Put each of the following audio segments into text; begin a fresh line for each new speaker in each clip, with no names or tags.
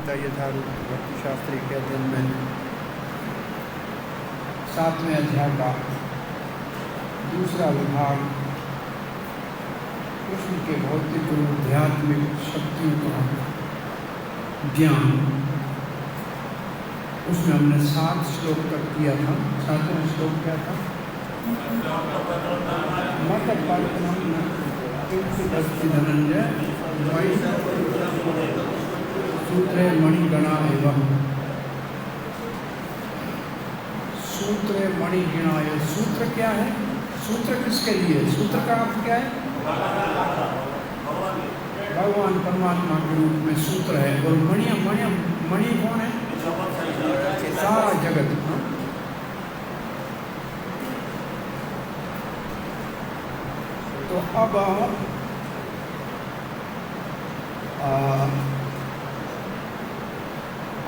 गीता यथारूप भक्ति शास्त्री के अध्ययन में 7वें अध्याय का दूसरा विभाग कृष्ण के भौतिक और आध्यात्मिक शक्तियों का ज्ञान, उसमें हमने 7 श्लोक तक किया था। 7वां श्लोक क्या था? मत धनंजय सूत्रे मणिगणा एवं सूत्रे मणिगणा। सूत्र क्या है? सूत्र किसके लिए? सूत्र का अर्थ क्या है? भगवान परमात्मा के रूप में सूत्र है। और मणि कौन है? सारा जगत। तो अब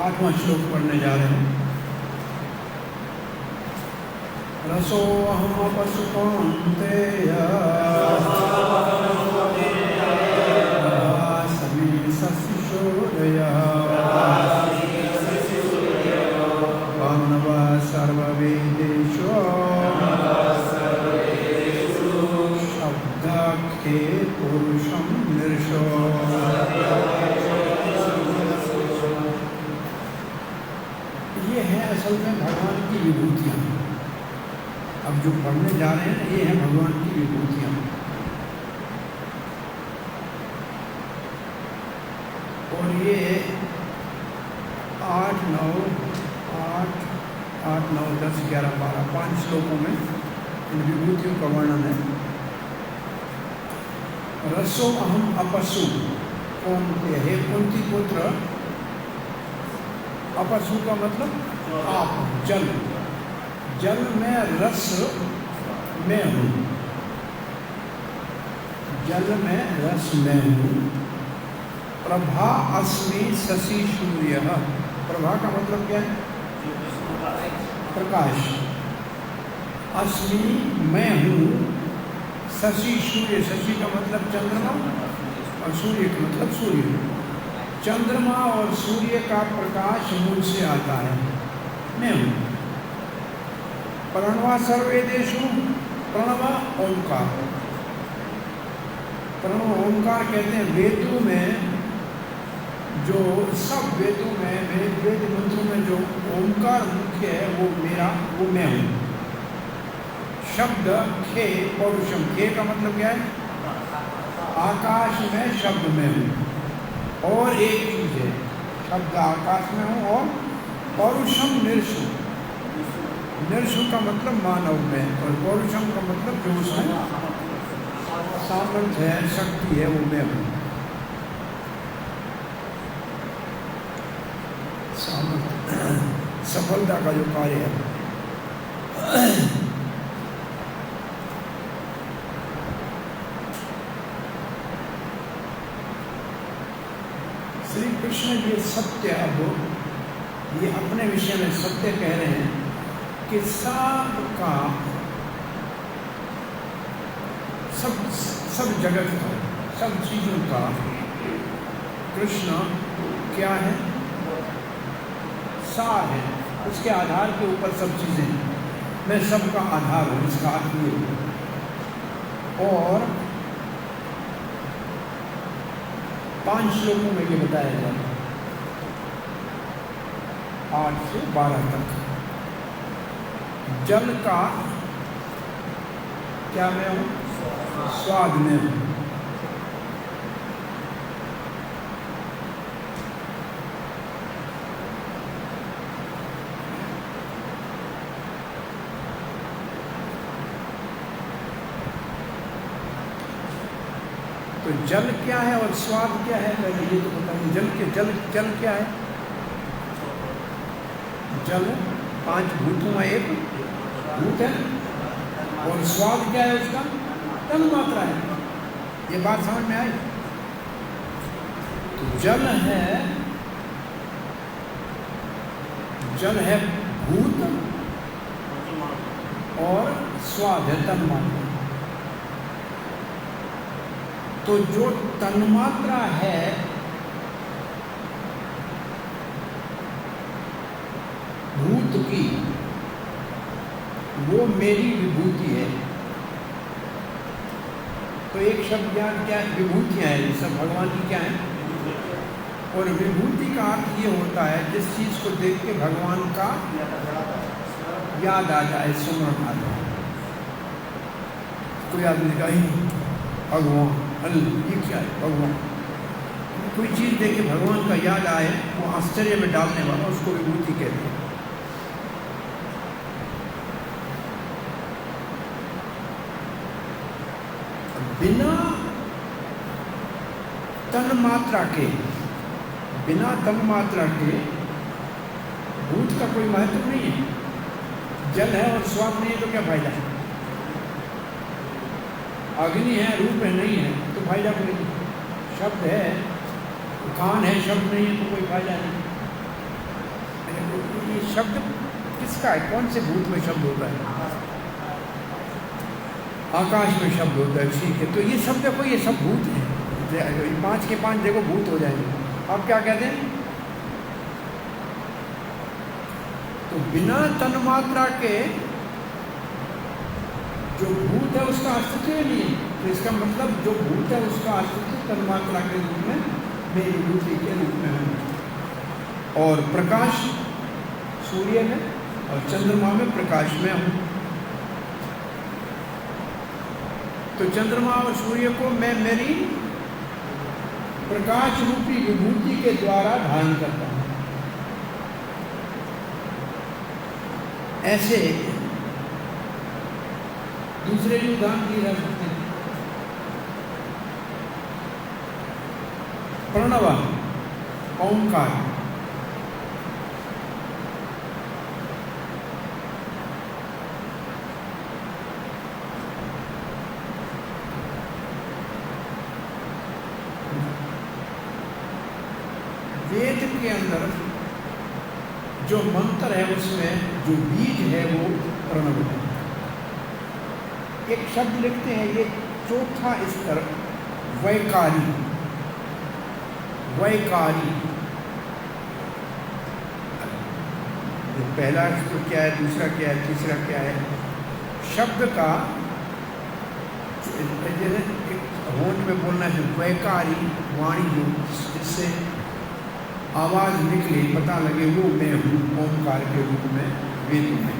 8वां श्लोक पढ़ने जा रहे हैं। रसोऽहं पशुकौन्तेय समे सशिशोदयः पावनः सर्ववेदेषु शब्दाख्ये पुरुषं निर्षो। ये है असल में भगवान की विभूतियाँ। अब जो पढ़ने जा रहे हैं ये है भगवान की विभूतियाँ। और ये 8, 9, 10, 11, 12 5 श्लोकों में इन विभूतियों का वर्णन है। रसो अहम अपसु कौन हे कुंती पुत्र। अपसु का मतलब आप, जल। जल में रस में हूँ, जल में रस में हूँ। प्रभा अस्मि शशि सूर्य। प्रभा का मतलब क्या है? प्रकाश। अस्मि मैं हूँ, शशि सूर्य। शशि का मतलब चंद्रमा और सूर्य का मतलब सूर्य। चंद्रमा और सूर्य का प्रकाश मुझसे आता है, मैं हूँ। प्रणवा सर्वेदेषु। प्रणव ओंकार। प्रणव ओंकार कहते हैं वेदों में, जो सब वेदों में वेद मंत्रों में जो ओंकार मुख्य है वो मेरा, वो मैं हूँ। शब्द खे पौरुषम। खे का मतलब क्या है? आकाश में शब्द में हूँ। और एक चीज है, शब्द आकाश में हूँ और पौरुषम निर्षु। निर्षु का मतलब मानव में, और पौरुषम का मतलब जो उसमें सामर्थ्य है, शक्ति है, वो मैं हूँ। सफलता का जो कार्य है। श्री कृष्ण ये सत्य, अब ये अपने विषय में सत्य कह रहे हैं कि सब जगत का, सब चीजों का कृष्ण क्या है? सार है। उसके आधार के ऊपर सब चीजें, मैं सबका आधार हूँ, इसका अर्थ ये। और 5 श्लोकों में ये बताया जाए, 8 से 12 तक। जल का क्या मैं हूँ? स्वाद में हूँ। तो जल क्या है और स्वाद क्या है? पहले ये तो बताइए। जल क्या है? जल 5 भूतों में एक भूत है। और स्वाद क्या है उसका? तन मात्रा है। ये बात समझ में आई? तो जल है भूत और स्वाद है तन मात्रा। तो जो तन्मात्रा है भूत की वो मेरी विभूति है। तो एक शब्द ज्ञान क्या है? विभूतियाँ हैं, सब भगवान की क्या है? और विभूति का अर्थ ये होता है जिस चीज़ को देख के भगवान का याद आ जाए, स्मरण आ जाए। कोई आदमी कहे भगवान, अरे ये क्या है भगवान, कोई चीज़ देख के भगवान का याद आए, वो आश्चर्य में डालने वाला, उसको विभूति कहते हैं। बिना तन मात्रा के, बिना तन मात्रा के भूत का कोई महत्व नहीं है। जल है और स्वाद नहीं है तो क्या फायदा है? अग्नि है, रूप है, नहीं है तो फायदा कोई नहीं। शब्द है, कान है, शब्द नहीं है तो कोई फायदा नहीं। ये शब्द किसका है? कौन से भूत में शब्द होता है? आकाश में शब्द होता है, ठीक है। तो ये सब देखो, ये सब भूत हैं। 5 के 5 देखो भूत हो जाएंगे। आप क्या कहते हैं? तो बिना तन्मात्रा के जो भूत है उसका अस्तित्व ही नहीं है। तो इसका मतलब जो भूत है उसका अस्तित्व तन्मात्रा के रूप में, मेरी विभूति के रूप में है। और प्रकाश सूर्य में और चंद्रमा में प्रकाश में हूँ। तो चंद्रमा और सूर्य को मैं मेरी प्रकाश रूपी विभूति के द्वारा धारण करता हूँ। ऐसे दूसरे भी उदाहरण दिए जा सकते हैं। प्रणव, ओंकार, वेद के अंदर जो मंत्र है उसमें जो बीज है वो प्रणव है। एक शब्द लिखते हैं, ये चौथा स्तर वैकारी, वैकारी। पहला तो क्या है, दूसरा क्या है, तीसरा क्या है? शब्द का जैसे होंठ में बोलना है वैकारी वाणी, जो जिससे आवाज़ निकले, पता लगे वो मैं हूँ, ओंकार के रूप में वेद में।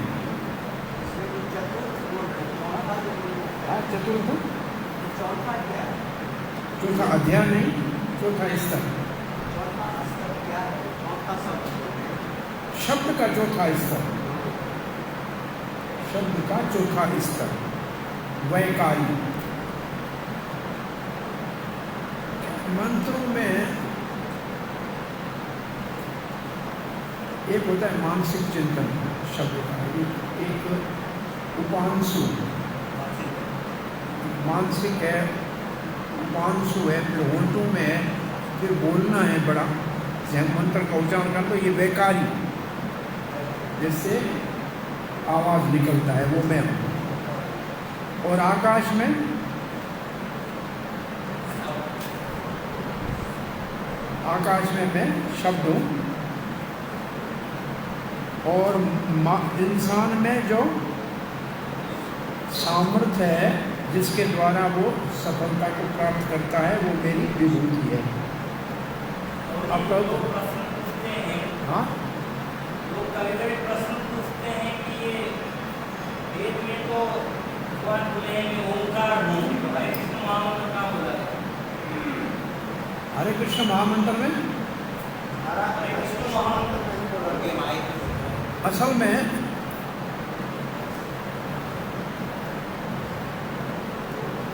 चतुर्थ, चौथा अध्याय नहीं, चौथा स्तर, शब्द का चौथा स्तर, शब्द का चौथा स्तर वैकारी। मंत्रों में एक होता है मानसिक चिंतन शब्द का, एक उपांशु मानसिक है, उपांशु है, फिर होंठों में है, फिर बोलना है बड़ा, मंत्र का उच्चारण कर तो ये वैकारी, जिससे आवाज़ निकलता है वो मैं हूँ। और आकाश में मैं शब्द हूँ। और इंसान में जो सामर्थ्य है जिसके द्वारा वो सफलता को प्राप्त करता है वो मेरी विभूति है। अब तो हाँ,
लोग कभी-कभी प्रश्न पूछते हैं कि ये वेद में तो भगवान बोले हैं कि ओंकार हूँ, तो हरे कृष्ण महामंत्र कहाँ बोला है?
हरे कृष्ण महामंत्र में
हरे कृष्ण महामंत्र नहीं बोला गया।
असल में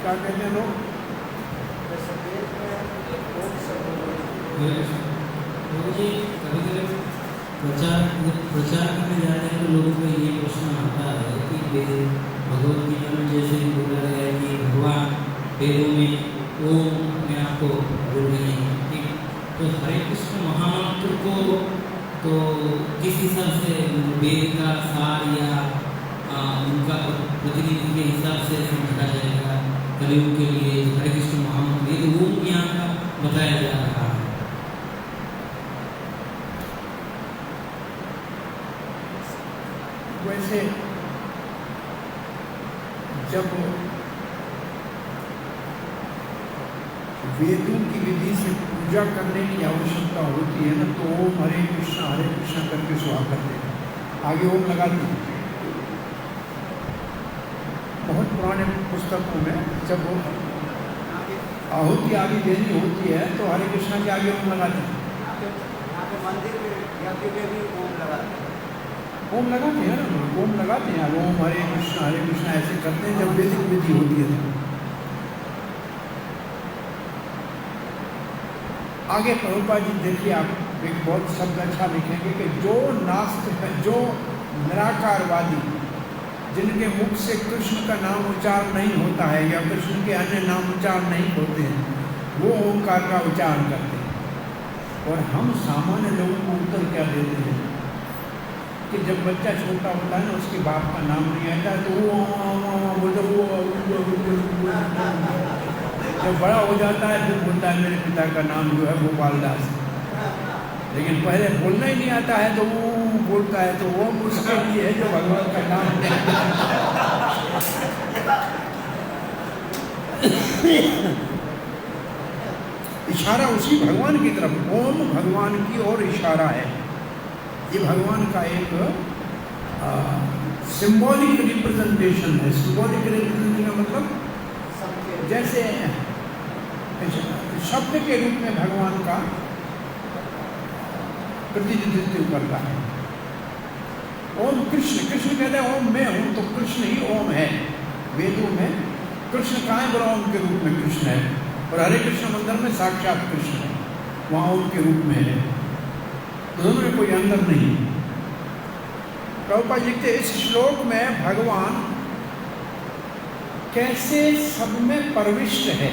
क्या कहते हैं लोग,
मुझे कभी-कभी प्रचार करने जाते हैं तो लोगों को ये प्रश्न आता है कि भगवद गीता में जैसे बोला गया है कि भगवान वेदों में ओम में आपको बोल रहे हैं, ठीक? तो हरे कृष्ण महामंत्र को तो किस हिसाब से वेद का सार या उनका प्रतिनिधि के हिसाब से समझा जाएगा? कलियुग के लिए हरे कृष्ण महामंत्र ये ओम यहाँ का बताया जा रहा है।
वैसे जब वेदों की विधि से पूजा करने की आवश्यकता होती है ना, तो ओम हरे कृष्णा करके सुहा करते हैं, आगे ओम लगाते हैं। बहुत पुराने पुस्तकों में जब आहुति आदि देनी होती है तो हरे कृष्णा के आगे ओम लगाते हैं।
मंदिर में यज्ञ में भी ओम लगाते हैं।
ओम लगाते हैं ना, ओम लगाते हैं, ओम हरे कृष्णा ऐसे करते हैं जब वैदिक विधि होती है। आगे प्रभुपाद जी देखिए, आप एक बहुत शब्द अच्छा लिखेंगे कि जो नास्तिक है, जो निराकारवादी, जिनके मुख से कृष्ण का नाम उच्चारण नहीं होता है या कृष्ण के अन्य नाम उच्चारण नहीं होते हैं, वो ओंकार का उच्चारण करते हैं। और हम सामान्य लोगों को उत्तर क्या देते हैं कि जब बच्चा छोटा होता है ना, उसके बाप का नाम नहीं आता है तो वो जब बड़ा हो जाता है फिर बोलता है मेरे पिता का नाम जो है गोपाल दास, लेकिन पहले बोलना ही नहीं आता है तो वो बोलता है, तो वो उसके लिए है जो भगवान का नाम इशारा उसी भगवान की तरफ, ओम भगवान की ओर इशारा है। ये भगवान का एक सिंबॉलिक रिप्रेजेंटेशन है। सिंबॉलिक रिप्रेजेंटेशन का मतलब जैसे शब्द के रूप में भगवान का प्रतिनिधित्व करता है। ओम कृष्ण कहते हैं ओम मैं हूं, तो कृष्ण ही ओम है। वेदों में कृष्ण कहाँ है? बोला ओम के रूप में कृष्ण है, और हरे कृष्ण मंदिर में साक्षात कृष्ण है, वहाँ ओम के रूप में है, दोनों में कोई अंतर नहीं। प्रभुपाद लिखते इस श्लोक में भगवान कैसे सब में प्रविष्ट है।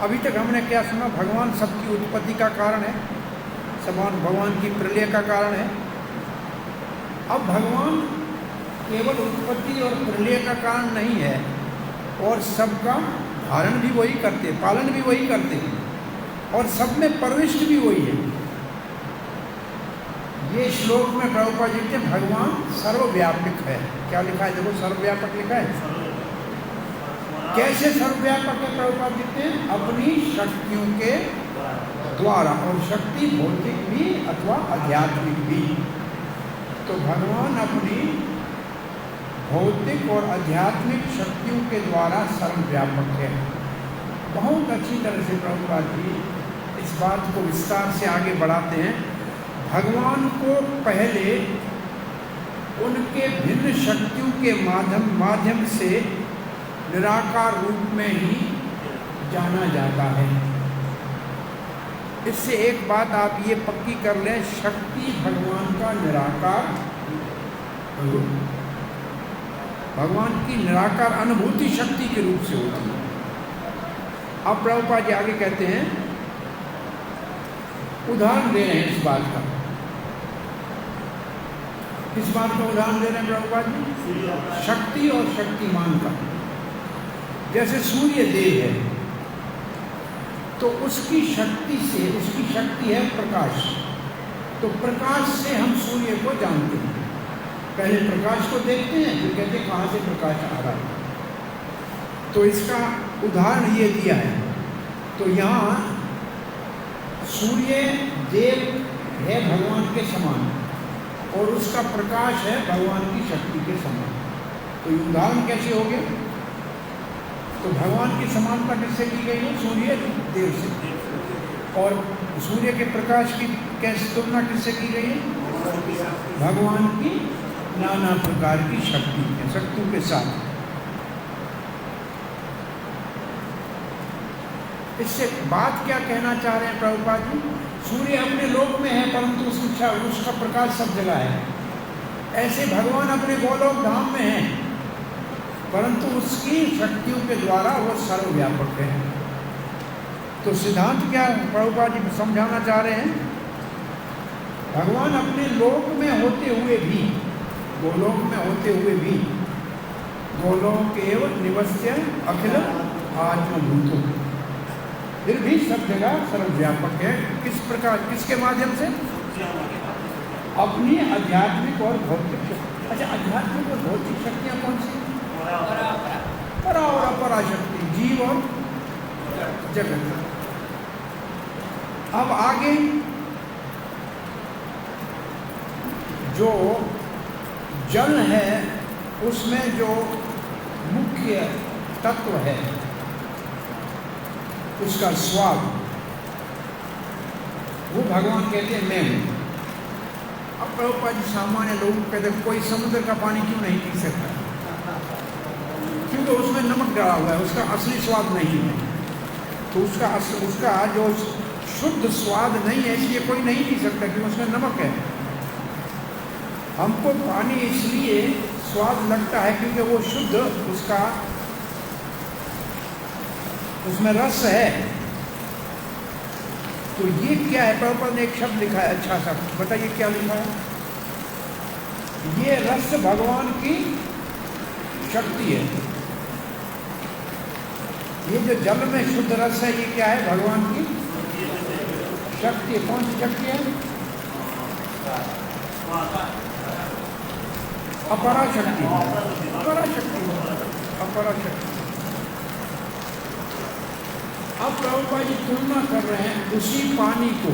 अभी तक हमने क्या सुना? भगवान सबकी उत्पत्ति का कारण है, भगवान की प्रलय का कारण है। अब भगवान केवल उत्पत्ति और प्रलय का कारण नहीं है, और सबका धारण भी वही करते, पालन भी वही करते, और सब में प्रविष्ट भी वही है। ये श्लोक में प्रभुपाद जी के भगवान सर्वव्यापक है। क्या लिखा है? देखो, सर्वव्यापक लिखा है। कैसे सर्वव्यापक है? प्रभुपाद जी के अपनी शक्तियों के द्वारा, और शक्ति भौतिक भी अथवा आध्यात्मिक भी। तो भगवान अपनी भौतिक और आध्यात्मिक शक्तियों के द्वारा सर्वव्यापक है। बहुत अच्छी तरह से प्रभुपाद जी इस बात को विस्तार से आगे बढ़ाते हैं। भगवान को पहले उनके भिन्न शक्तियों के माध्यम से निराकार रूप में ही जाना जाता है। इससे एक बात आप ये पक्की कर लें, शक्ति भगवान का निराकार, भगवान की निराकार अनुभूति शक्ति के रूप से होती है। अब प्रभुपाद जी आगे कहते हैं, उदाहरण दे रहे हैं इस बात का। किस बात का उदाहरण दे रहे हैं प्रभुपाद जी? शक्ति और शक्तिमान का। जैसे सूर्य देव है तो उसकी शक्ति से, उसकी शक्ति है प्रकाश, तो प्रकाश से हम सूर्य को जानते हैं। पहले प्रकाश को देखते हैं, फिर कहते हैं कहाँ से प्रकाश आ रहा है। तो इसका उदाहरण ये दिया है। तो यहाँ सूर्य देव है भगवान के समान, और उसका प्रकाश है भगवान की शक्ति के समान। तो ये उदाहरण कैसे हो गए? तो भगवान की समानता किससे की गई है? सूर्य देव से। और सूर्य के प्रकाश की कैसे तुलना किससे की गई है? भगवान की नाना प्रकार की शक्तियों के साथ। इससे बात क्या कहना चाह रहे हैं प्रभुपाद जी? सूर्य अपने लोक में है, परंतु उसका प्रकाश सब जगह है। ऐसे भगवान अपने गोलोक धाम में है, परंतु उसकी शक्तियों के द्वारा वो सर्वव्यापक है। तो सिद्धांत क्या प्रभुपाद जी समझाना चाह रहे हैं? भगवान अपने लोक में होते हुए भी, गोलोक में होते हुए भी, गोलोक एवं निवस्य अखिल आत्मभूतो, फिर भी सब जगह सर्वव्यापक है। किस प्रकार, किसके माध्यम से? अपनी आध्यात्मिक और भौतिक शक्ति। अच्छा, आध्यात्मिक और भौतिक शक्तियाँ कौन सी? परा और अपरा शक्ति, जीव और जगत। अब आगे जो जल है उसमें जो मुख्य तत्व है उसका स्वाद, वो भगवान कहते हैं मैं हूँ। अब प्रभुपाद जी सामान्य लोग कहते हैं कोई समुद्र का पानी क्यों नहीं पी सकता? क्योंकि उसमें नमक डाला हुआ है, उसका असली स्वाद नहीं है। तो उसका जो शुद्ध स्वाद नहीं है, इसलिए कोई नहीं पी सकता क्योंकि उसमें नमक है। हमको पानी इसलिए स्वाद लगता है क्योंकि वो शुद्ध, उसमें रस है। तो ये क्या है? प्रभुपाद ने एक शब्द लिखा है, अच्छा सा, बताइए क्या लिखा है? ये रस भगवान की शक्ति है। ये जो जल में शुद्ध रस है, ये क्या है? भगवान की शक्ति। कौन सी शक्ति है? अपरा शक्ति, अपरा शक्ति, अपरा शक्ति। अब प्रभुपाद जी तुलना कर रहे हैं उसी पानी को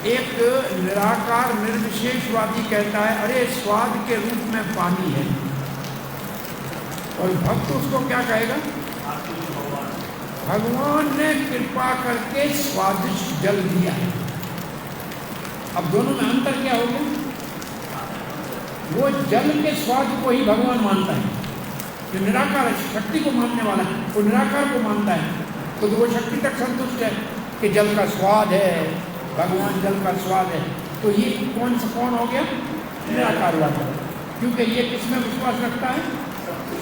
एक निराकार निर्विशेषवादी कहता है अरे स्वाद के रूप में पानी है, और भक्त उसको क्या कहेगा? भगवान ने कृपा करके स्वादिष्ट जल दिया है। अब दोनों में अंतर क्या हो गया? वो जल के स्वाद को ही भगवान मानता है, जो निराकार शक्ति को मानने वाला है वो निराकार को मानता है, तो वो शक्ति तक संतुष्ट है कि जल का स्वाद है, भगवान जल का स्वाद है। तो ये कौन हो गया? निराकार वाला। क्योंकि ये किसमें विश्वास रखता है?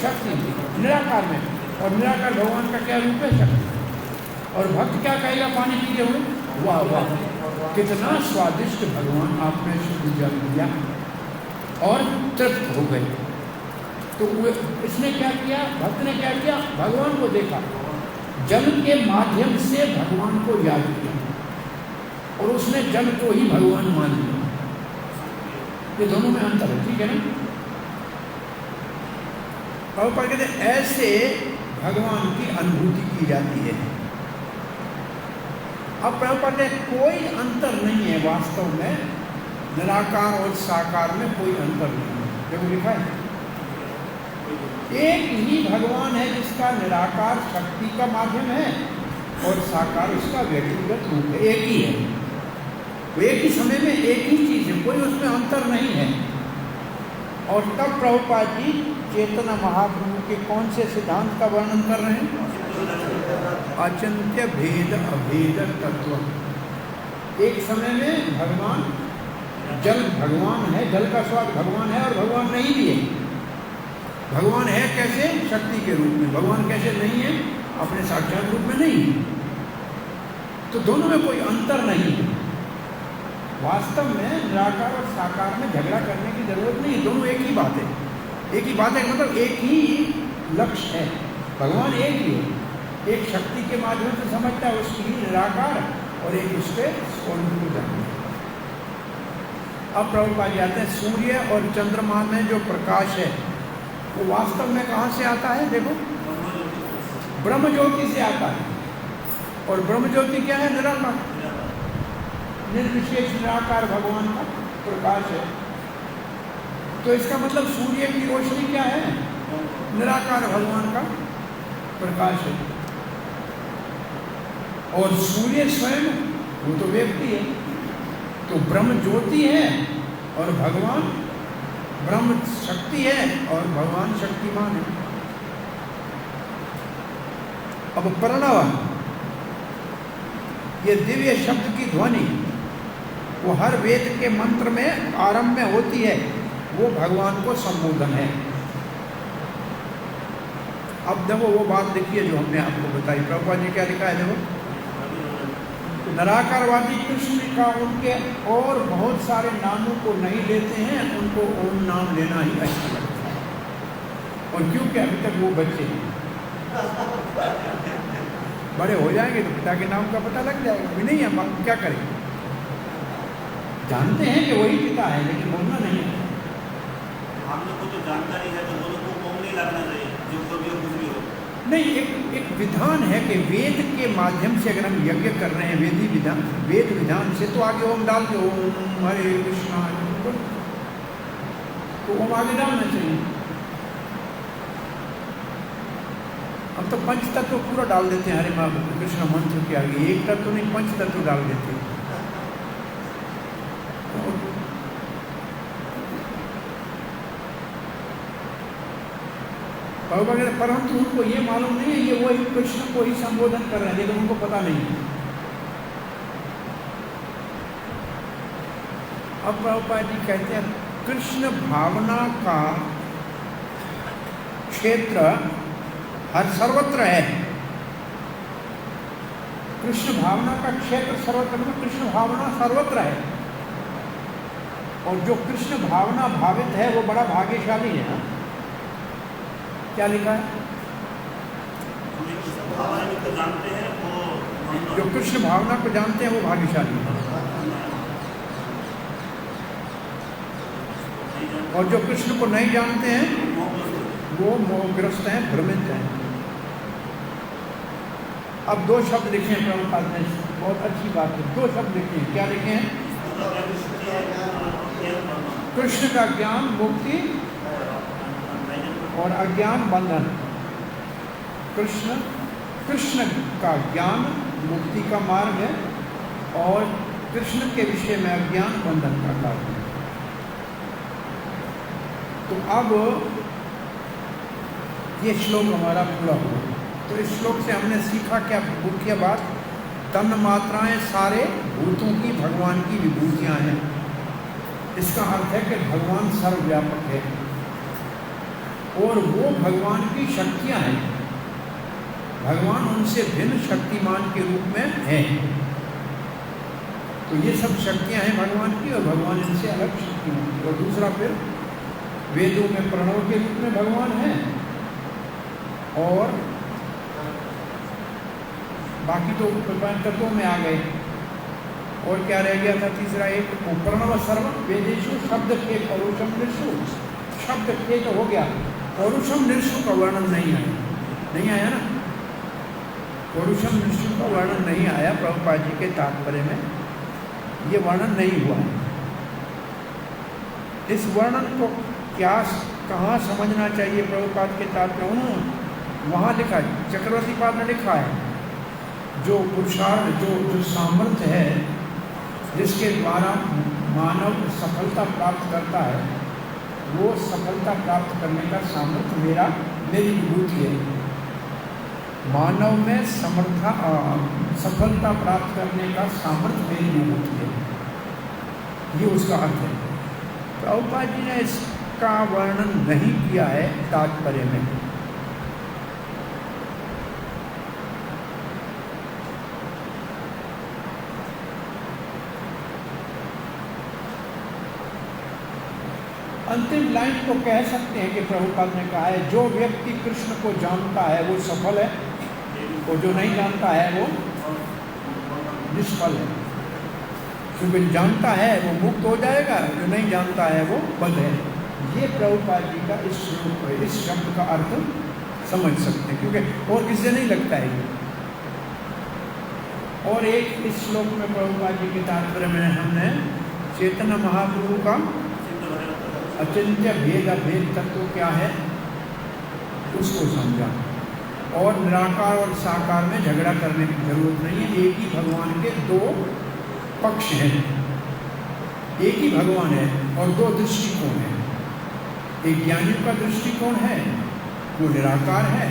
शक्ति, निराकार में। और निराकार भगवान का क्या रूप है? शक्ति। और भक्त क्या कहेगा पानी पीते हुए? वाह वाह, कितना स्वादिष्ट भगवान आपने शुद्ध जल दिया, और तृप्त हो गए। तो इसने क्या किया? भक्त ने क्या किया? भगवान को देखा, जल के माध्यम से भगवान को याद किया, और उसने जल को ही भगवान मान लिया। ये दोनों में अंतर है, ठीक है ना? और कहते ऐसे भगवान की अनुभूति की जाती है। अब प्रभुपाद ने कोई अंतर नहीं है वास्तव में, निराकार और साकार में कोई अंतर नहीं है। देखो लिखा है, एक ही भगवान है जिसका निराकार शक्ति का माध्यम है और साकार उसका व्यक्तिगत रूप है। एक ही है, वो एक ही समय में एक ही चीज है, कोई उसमें अंतर नहीं है। और तब प्रभुपाद जी चेतना महाप्रभु के कौन से सिद्धांत का वर्णन कर रहे हैं? अचिंत्य भेद अभेद तत्व। एक समय में भगवान जल भगवान है, जल का स्वाद भगवान है और भगवान नहीं भी है। भगवान है कैसे? शक्ति के रूप में। भगवान कैसे नहीं है? अपने साक्षात रूप में नहीं है। तो दोनों में कोई अंतर नहीं है। वास्तव में निराकार और साकार में झगड़ा करने की जरूरत नहीं है, दोनों एक ही बात है। एक ही बात है, मतलब एक ही लक्ष्य है। भगवान एक ही है, एक शक्ति के माध्यम से समझता है उसकी निराकार, और एक उसके स्वरूप को जानता है। अब प्रभुपाद जाते हैं सूर्य और चंद्रमा में जो प्रकाश है वो वास्तव में कहाँ से आता है? देखो, ब्रह्म ज्योति से आता है। और ब्रह्म ज्योति क्या है? निराकार, निर्विशेष निराकार भगवान का प्रकाश है। तो इसका मतलब सूर्य की रोशनी क्या है? निराकार भगवान का प्रकाश है। और सूर्य स्वयं वो तो व्यक्ति है, तो ब्रह्म ज्योति है और भगवान ब्रह्म शक्ति है और भगवान शक्तिमान है। अब प्रणव, ये दिव्य शब्द की ध्वनि वो हर वेद के मंत्र में आरंभ में होती है, वो भगवान को संबोधन है। अब देखो वो बात देखिए जो हमने आपको बताई। प्रभुपाद जी क्या लिखा है? देखो, निराकारवादी कृष्ण का उनके और बहुत सारे नामों को नहीं लेते हैं, उनको ओम नाम लेना ही अच्छा लगता है। और क्योंकि अभी तक वो बच्चे हैं, बड़े हो जाएंगे तो पिता के नाम का पता लग जाएगा। अभी नहीं, हम क्या करें? जानते हैं कि वही पिता है, लेकिन बोलना नहीं है।
हम लोग को तो जानकारी है, तो वो लोग को कौन नहीं लगना चाहिए, जो कभी कुछ भी हो।
नहीं, एक विधान है कि वेद के माध्यम से अगर हम यज्ञ कर रहे हैं, वेदी विधान, वेद विधान से, तो आगे ओम डाल के ओम हरे कृष्णा, तो ओम आगे डालना चाहिए। हम तो पंच तत्व पूरा डाल देते हैं हरे माँ कृष्ण मंत्र के आगे, एक तत्व नहीं पंच तत्व डाल देते हैं। परंतु उनको ये मालूम नहीं है, ये वही कृष्ण को ही संबोधन कर रहे हैं, लेकिन उनको पता नहीं है। अब प्रभुपाद जी कहते हैं कृष्ण भावना का क्षेत्र हर सर्वत्र है। कृष्ण भावना का क्षेत्र सर्वत्र में, कृष्ण भावना सर्वत्र है, और जो कृष्ण भावना भावित है वो बड़ा भाग्यशाली है। क्या लिखा है?
तो जानते हैं वो,
जो कृष्ण भावना को जानते हैं वो भाग्यशाली है, और जो कृष्ण को नहीं जानते हैं वो मोहग्रस्त हैं, भ्रमित हैं। अब दो शब्द लिखे हैं प्रभुपाद ने, बहुत अच्छी बात है। दो शब्द लिखे हैं, क्या लिखे हैं? कृष्ण का ज्ञान मुक्ति और अज्ञान बंधन। कृष्ण का ज्ञान मुक्ति का मार्ग है, और कृष्ण के विषय में अज्ञान बंधन का कारण है। तो अब ये श्लोक हमारा पूरा हुआ। तो इस श्लोक से हमने सीखा क्या मुख्य बात? तन मात्राएं सारे भूतों की भगवान की विभूतियां हैं। इसका अर्थ है कि भगवान सर्वव्यापक है, और वो भगवान की शक्तियां हैं। भगवान उनसे भिन्न शक्तिमान के रूप में है। तो ये सब शक्तियां हैं भगवान की, और भगवान इनसे अलग शक्तिमान की। और दूसरा फिर वेदों में प्रणव के रूप में भगवान है, और बाकी तो तत्वों में आ गए। और क्या रह गया था तीसरा? एक प्रणव सर्व वेदेशु शब्द के पौरुषम निर्षु, शब्द के तो हो गया, पौरुषम निर्षु का वर्णन नहीं आया ना। पौरुषम निर्षु का वर्णन नहीं आया प्रभुपाद जी के तात्पर्य में, ये वर्णन नहीं हुआ है। इस वर्णन को क्या कहाँ समझना चाहिए प्रभुपाद के तात्पर्य? वहाँ लिखा है, चक्रवर्ती पाद ने लिखा है, जो पुरुषार्थ, जो सामर्थ्य है जिसके द्वारा मानव सफलता प्राप्त करता है, वो सफलता प्राप्त करने का सामर्थ्य मेरी विभूति है। मानव में सफलता प्राप्त करने का सामर्थ्य मेरी विभूति है, ये उसका अर्थ है। प्रभुपाद जी ने इसका वर्णन नहीं किया है तात्पर्य में। अंतिम लाइन को कह सकते हैं कि प्रभुपाद ने कहा है, जो व्यक्ति कृष्ण को जानता है वो सफल है, और जो नहीं जानता है वो निष्फल है। क्योंकि जानता है वो मुक्त हो जाएगा, जो नहीं जानता है वो बद्ध है। ये प्रभुपाद जी का इस श्लोक, इस शब्द का अर्थ समझ सकते हैं, क्योंकि और किससे नहीं लगता है ये। और एक इस श्लोक में प्रभुपाद जी के तात्पर्य में हमने चैतन्य महाप्रभु का अचिंत्य भेद अभेद तत्व क्या है उसको समझा, और निराकार और साकार में झगड़ा करने की जरूरत नहीं है। एक ही भगवान के दो पक्ष हैं, एक ही भगवान है और दो दृष्टिकोण हैं। एक ज्ञानियों का दृष्टिकोण है वो निराकार है,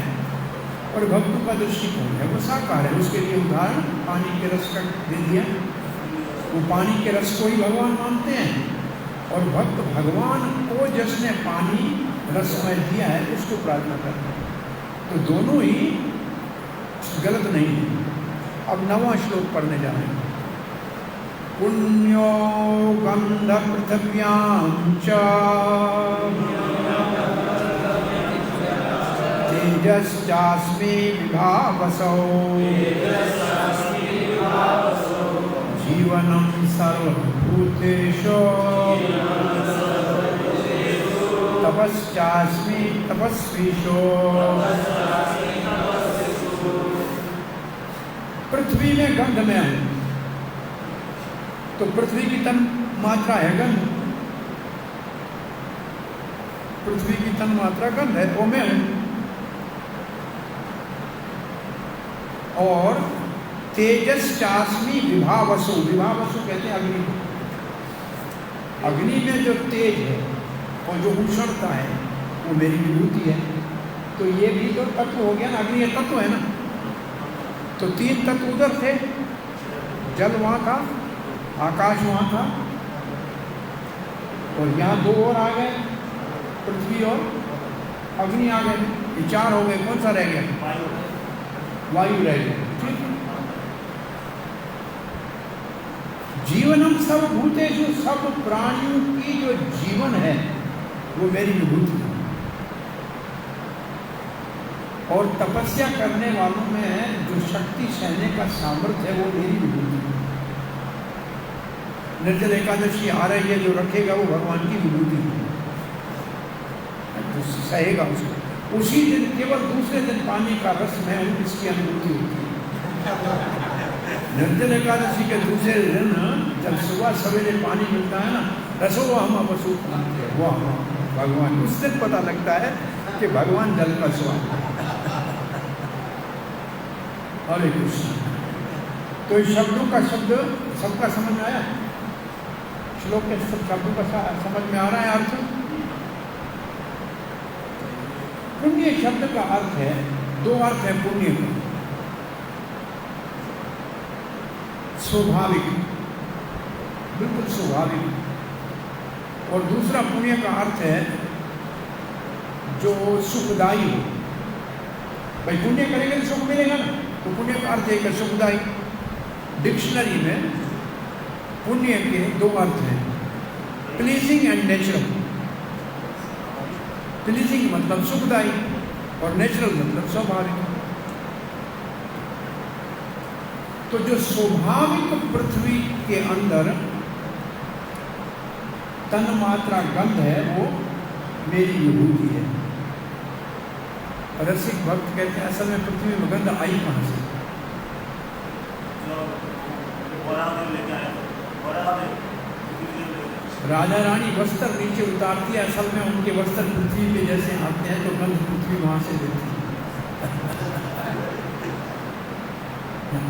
और भक्तों का दृष्टिकोण है वो साकार है। उसके लिए उदाहरण पानी के रस का दे दिया। वो पानी के रस को ही भगवान मानते हैं, और भक्त भगवान को जिसने पानी रसमय दिया है उसको प्रार्थना करते हैं। तो दोनों ही गलत नहीं है। अब 9वां श्लोक पढ़ने जा रहे हैं। पुण्यो गंध पृथिव्यां च तेजश्चास्मि विभावसौ जीव जीवनम सर्वभूतेषु तपश्चास्मि तपस्वीषु। पृथ्वी में गंध में हूं, तो पृथ्वी की तन मात्रा है गंध, पृथ्वी की तन मात्रा गंध है, वो मैं हूं। और तेजश्चास्मि विभावसु, विभावसु कहते हैं अग्नि को। अग्नि में जो तेज है और जो उछड़ता है वो मेरी विभूति है। तो ये भी तो तत्व हो गया ना, अग्नि ये तत्व है ना। तो तीन तत्व उधर थे, जल वहां था, आकाश वहां था, और यहाँ दो और आ गए, पृथ्वी और अग्नि आ गए। ये चार हो गए, कौन सा रह गया? वायु रह गया। ठीक है। जीवनम सब भूतेषु, सब प्राणियों की जो जीवन है वो मेरी विभूति है। और तपस्या करने वालों में जो शक्ति सहने का सामर्थ्य है वो मेरी विभूति है। निर्जल एकादशी आ रही है, जो रखेगा वो भगवान की विभूति है, जो सहेगा उसको। उसी दिन, केवल दूसरे दिन पानी का रस मैं हूँ, इसकी अनुभूति होती है। निर्जल एकादशी के दूसरे दिन जब सुबह सवेरे पानी मिलता है ना, रसो हम अपसु वो हम भगवान, उस दिन पता लगता है कि भगवान जल का स्वाद है। हरे कृष्ण। तो इस शब्दों का शब्द सबका समझ में आया? श्लोक के सब शब्दों का समझ में आ रहा है अर्थ? पुण्य शब्द का अर्थ है, दो अर्थ है पुण्य का। स्वाभाविक, बिल्कुल स्वाभाविक। और दूसरा पुण्य का अर्थ है जो सुखदायी हो। भाई पुण्य करेंगे तो सुख मिलेगा ना, तो पुण्य का अर्थ है सुखदायी। डिक्शनरी में पुण्य के दो अर्थ हैं, प्लीजिंग एंड नेचुरल। प्लीजिंग मतलब सुखदायी और नेचुरल मतलब स्वाभाविक। तो जो स्वाभाविक पृथ्वी के अंदर तन मात्रा गंध है वो मेरी विभूति है। रसिक भक्त कहते हैं असल में पृथ्वी में गंध आई कहां से? राजा रानी वस्त्र नीचे उतारती है, असल में उनके वस्त्र पृथ्वी पे जैसे आते हैं तो गंध पृथ्वी वहां से देती है।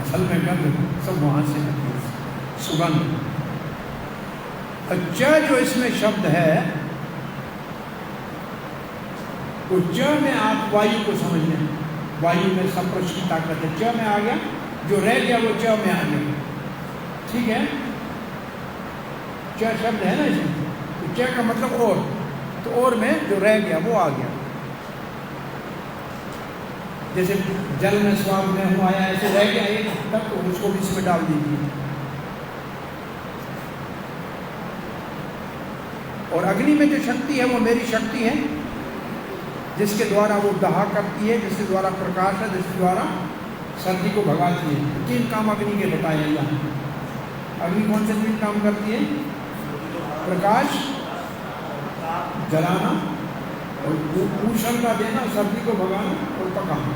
असल में गंध सब वहां से आती है, सुगंध। अच्छा, जो इसमें शब्द है तो च में आप वायु को समझ लें, वायु में संप्रश की ताकत है। च में आ गया, जो रह गया वो च में आ गया। ठीक है, च शब्द है ना इसमें, तो च का मतलब और, तो और में जो रह गया वो आ गया। जैसे जल में स्वाद में हूँ आया, ऐसे रह गया एक तब, तो उसको भी इसमें डाल दीजिए। और अग्नि में जो शक्ति है वो मेरी शक्ति है, जिसके द्वारा वो दहा करती है, जिसके द्वारा प्रकाश है, जिसके द्वारा सर्दी को भगाती है। तीन काम अग्नि के बताए हैं यहाँ। अग्नि कौन से तीन काम करती है? प्रकाश, जलाना और उष्णता देना, सर्दी को भगाना और पकाना।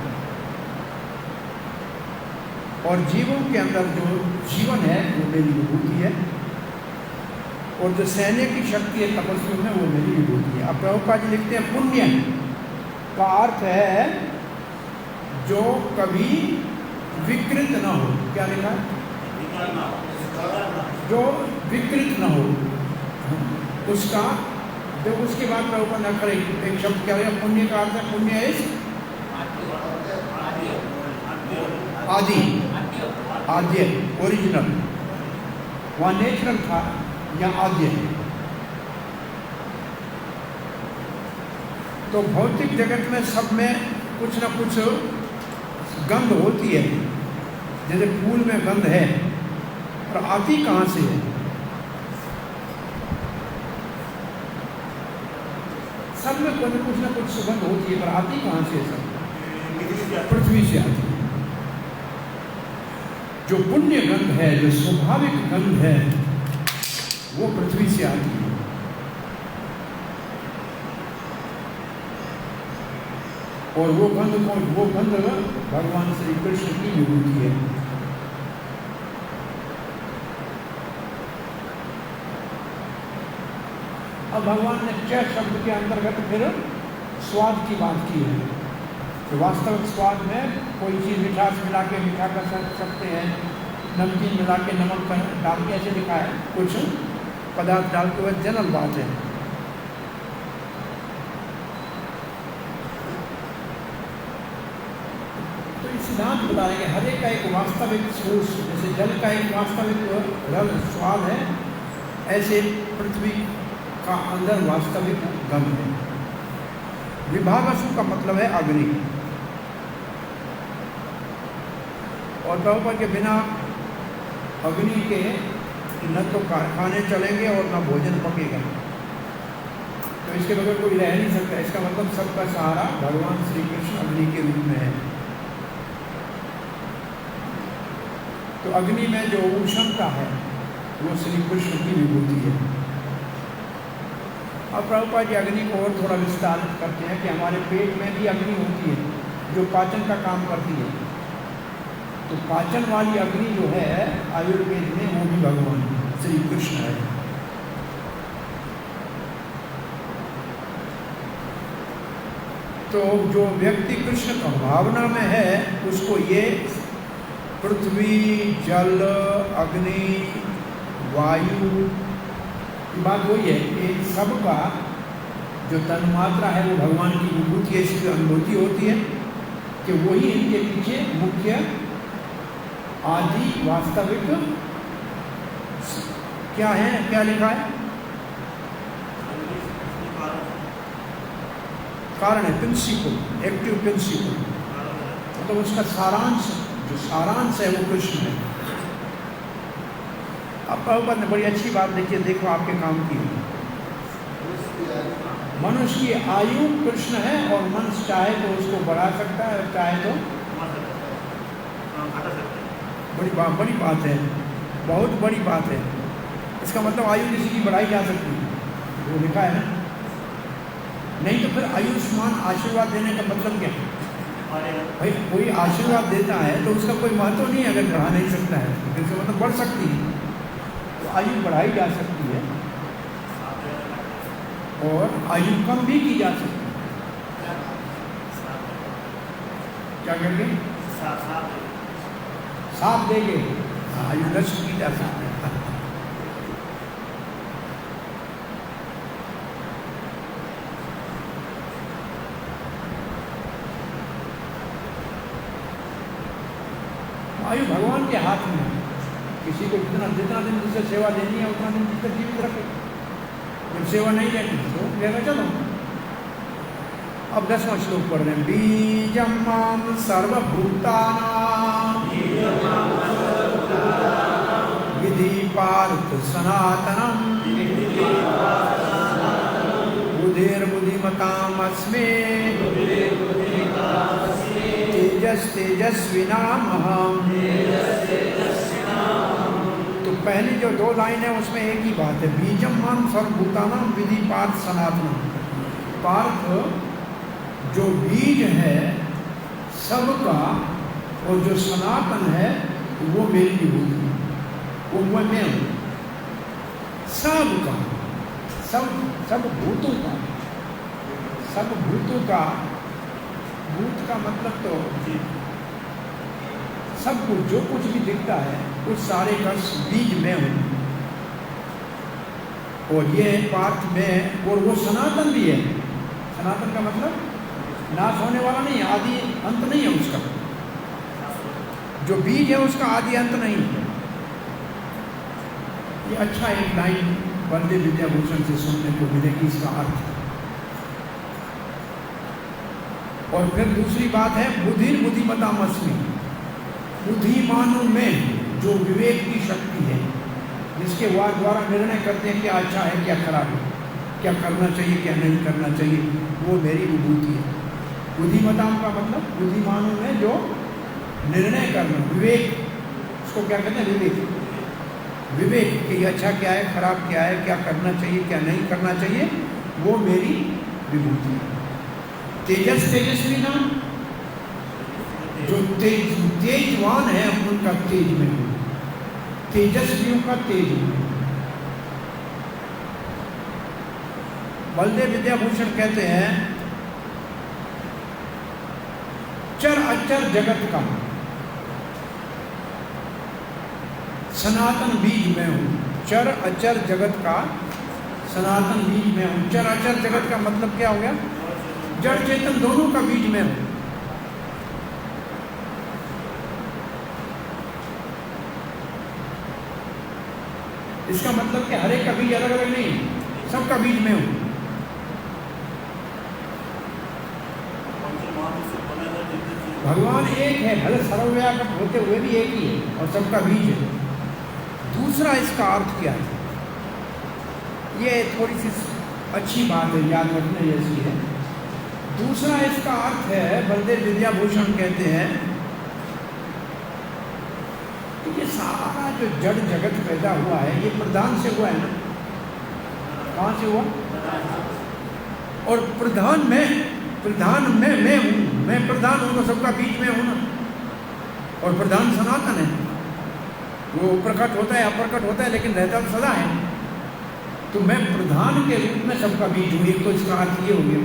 और जीवों के अंदर जो जीवन है वो मेरी विभूति है, और जो सहने की शक्ति है तपस्वियों में वो मेरी विभूति है। अब प्रभुपाद जी लिखते हैं पुण्य का अर्थ है जो कभी विकृत न हो। क्या लिखा? जो विकृत न हो उसका। जब उसके बाद प्रभुपाद ने अखर एक शब्द क्या है, पुण्य का अर्थ है, पुण्य इज आदि, आद्य, ओरिजिनल। वहाँ नेचुरल था, यहाँ आद्य है। तो भौतिक जगत में सब में कुछ न कुछ गंध होती है। जैसे फूल में गंध है, पर आती कहाँ से है? सब में कुछ न कुछ सुगंध होती है, पर आती कहाँ से? सब पृथ्वी से आती है। जो पुण्य गंध है, जो स्वाभाविक गंध है, वो पृथ्वी से आती है। और वो गंध भगवान श्री कृष्ण की विभूति है। अब भगवान ने च शब्द के अंतर्गत फिर स्वाद की बात की है। तो वास्तविक स्वाद में कोई चीज़ मिठास मिला के मीठा कर सकते हैं, नमकीन मिला के नमक डाल के ऐसे लिखा है, कुछ पदार्थ डाल के, वह जनरल बात है। तो इस सिद्धांत बता रहे हैं हर एक का एक वास्तविक सोर्स, जैसे जल का एक वास्तविक रल स्वाद है, ऐसे पृथ्वी का अंदर वास्तविक गंध है। विभागसु का मतलब है अग्नि। और प्रभुपाद के बिना अग्नि के न तो कारखाने चलेंगे और न भोजन पकेगा, तो इसके बगैर कोई रह नहीं सकता। इसका मतलब सबका सहारा भगवान श्री कृष्ण अग्नि के रूप में है। तो अग्नि में जो उष्णता है वो श्री कृष्ण की विभूति है। अब प्रभुपाद जी अग्नि को और थोड़ा विस्तारित करते हैं कि हमारे पेट में भी अग्नि होती है जो पाचन का काम करती है। तो पाचन वाली अग्नि जो है आयुर्वेद में, वो भी भगवान श्री कृष्ण है। तो जो व्यक्ति कृष्ण का भावना में है उसको ये पृथ्वी, जल, अग्नि, वायु की बात वही है कि सबका जो तन्मात्रा है वो भगवान की विभूति है। इसकी अनुभूति होती है कि वही इनके पीछे मुख्य आदि वास्तविक क्या है, क्या लिखा है, कारण है, प्रिंसिपल, एक्टिव प्रिंसिपल, मतलब उसका सारांश, जो सारांश है वो कृष्ण है। अब प्रभुपाद ने बड़ी अच्छी बात देखिए, देखो आपके काम की, मनुष्य की आयु कृष्ण है और मनुष्य चाहे तो उसको बढ़ा सकता है, चाहे तो बड़ी बात है, बहुत बड़ी बात है। इसका मतलब आयु किसी की बढ़ाई जा सकती है, वो लिखा है ना। नहीं तो फिर आयुष्मान आशीर्वाद देने का मतलब क्या है? भाई कोई आशीर्वाद देता है तो उसका कोई महत्व नहीं है अगर बढ़ा नहीं सकता है, तो इसका मतलब बढ़ सकती है। तो आयु बढ़ाई जा सकती है और आयु कम भी की जा सकती है। क्या करेंगे? साथ देंगे, आयु नष्ट की जा सकती है। आयु भगवान के हाथ में है। किसी को जितना दिन जिससे सेवा देनी है उतना दिन जिससे जीवित रखे। जब सेवा नहीं लेनी तो लेना चलो। अब 10वां श्लोक पढ़ रहे हैं। बीजम माम सर्वभूतानां विधि पार्थ सनातनम बुद्धिर्बुद्धिमताम् अस्मे तेजस्विनामहम्। तो पहली जो 2 लाइन है उसमें एक ही बात है, बीजम माम सर्वभूतानां विधि पार्थ सनातनम। पार्थ जो बीज है सबका और जो सनातन है वो मेरी विभूति है, वो मैं हूँ। सबका, सब भूतों का, सब भूतों का, भूत का मतलब तो सब कुछ, जो कुछ भी दिखता है उस सारे का बीज मैं हूँ। और ये पार्थ में, और वो सनातन भी है। सनातन का मतलब नाश होने वाला नहीं है, आदि अंत नहीं है उसका। जो बीज है उसका आदि अंत नहीं है। ये अच्छा एक लाइन वंदे विद्याभूषण से सुनने को मिलेगी इसका अर्थ। और फिर दूसरी बात है बुद्धिर्बुद्धिमताम् अस्मि। बुद्धिमानों में जो विवेक की शक्ति है, जिसके द्वारा निर्णय करते हैं क्या अच्छा है क्या खराब है, क्या करना चाहिए क्या नहीं करना चाहिए, वो मेरी विभूति है। बुद्धिमताम् का मतलब बुद्धिमानों में जो निर्णय करना, विवेक उसको क्या कहते हैं? विवेक। विवेक कि अच्छा क्या है, खराब क्या है, क्या करना चाहिए, क्या नहीं करना चाहिए, वो मेरी विभूति है। तेजस, तेजस्वी नाम, जो तेजवान है उनका तेज में हूँ, तेजस्वियों का तेज में। बलदेव विद्याभूषण कहते हैं चर अचर जगत का सनातन बीज में हूँ। चर अचर जगत का सनातन बीज में हूँ। चर अचर जगत का मतलब क्या हो गया? जड़ चेतन दोनों का बीज में हूँ। इसका मतलब कि हर एक का बीज अलग अलग नहीं, सबका बीज में हूँ। भगवान एक है, भले सर्वव्यापक होते हुए भी एक ही है और सबका बीज है। दूसरा इसका अर्थ क्या है? ये थोड़ी सी अच्छी बात है, याद रखने जैसी है। दूसरा इसका अर्थ है, बलदेव विद्याभूषण कहते हैं कि ये सारा जो जड़ जगत पैदा हुआ है ये प्रधान से हुआ है ना? कहाँ से हुआ? और प्रधान में मैं हूँ, मैं प्रधान हूँ तो सबका बीच में हूँ ना। और प्रधान सनातन है, वो प्रकट होता है अप्रकट होता है लेकिन रहता तो सदा है। तो मैं प्रधान के रूप में सबका बीज हूँ। एक तो इसका अर्थ ये हो गया।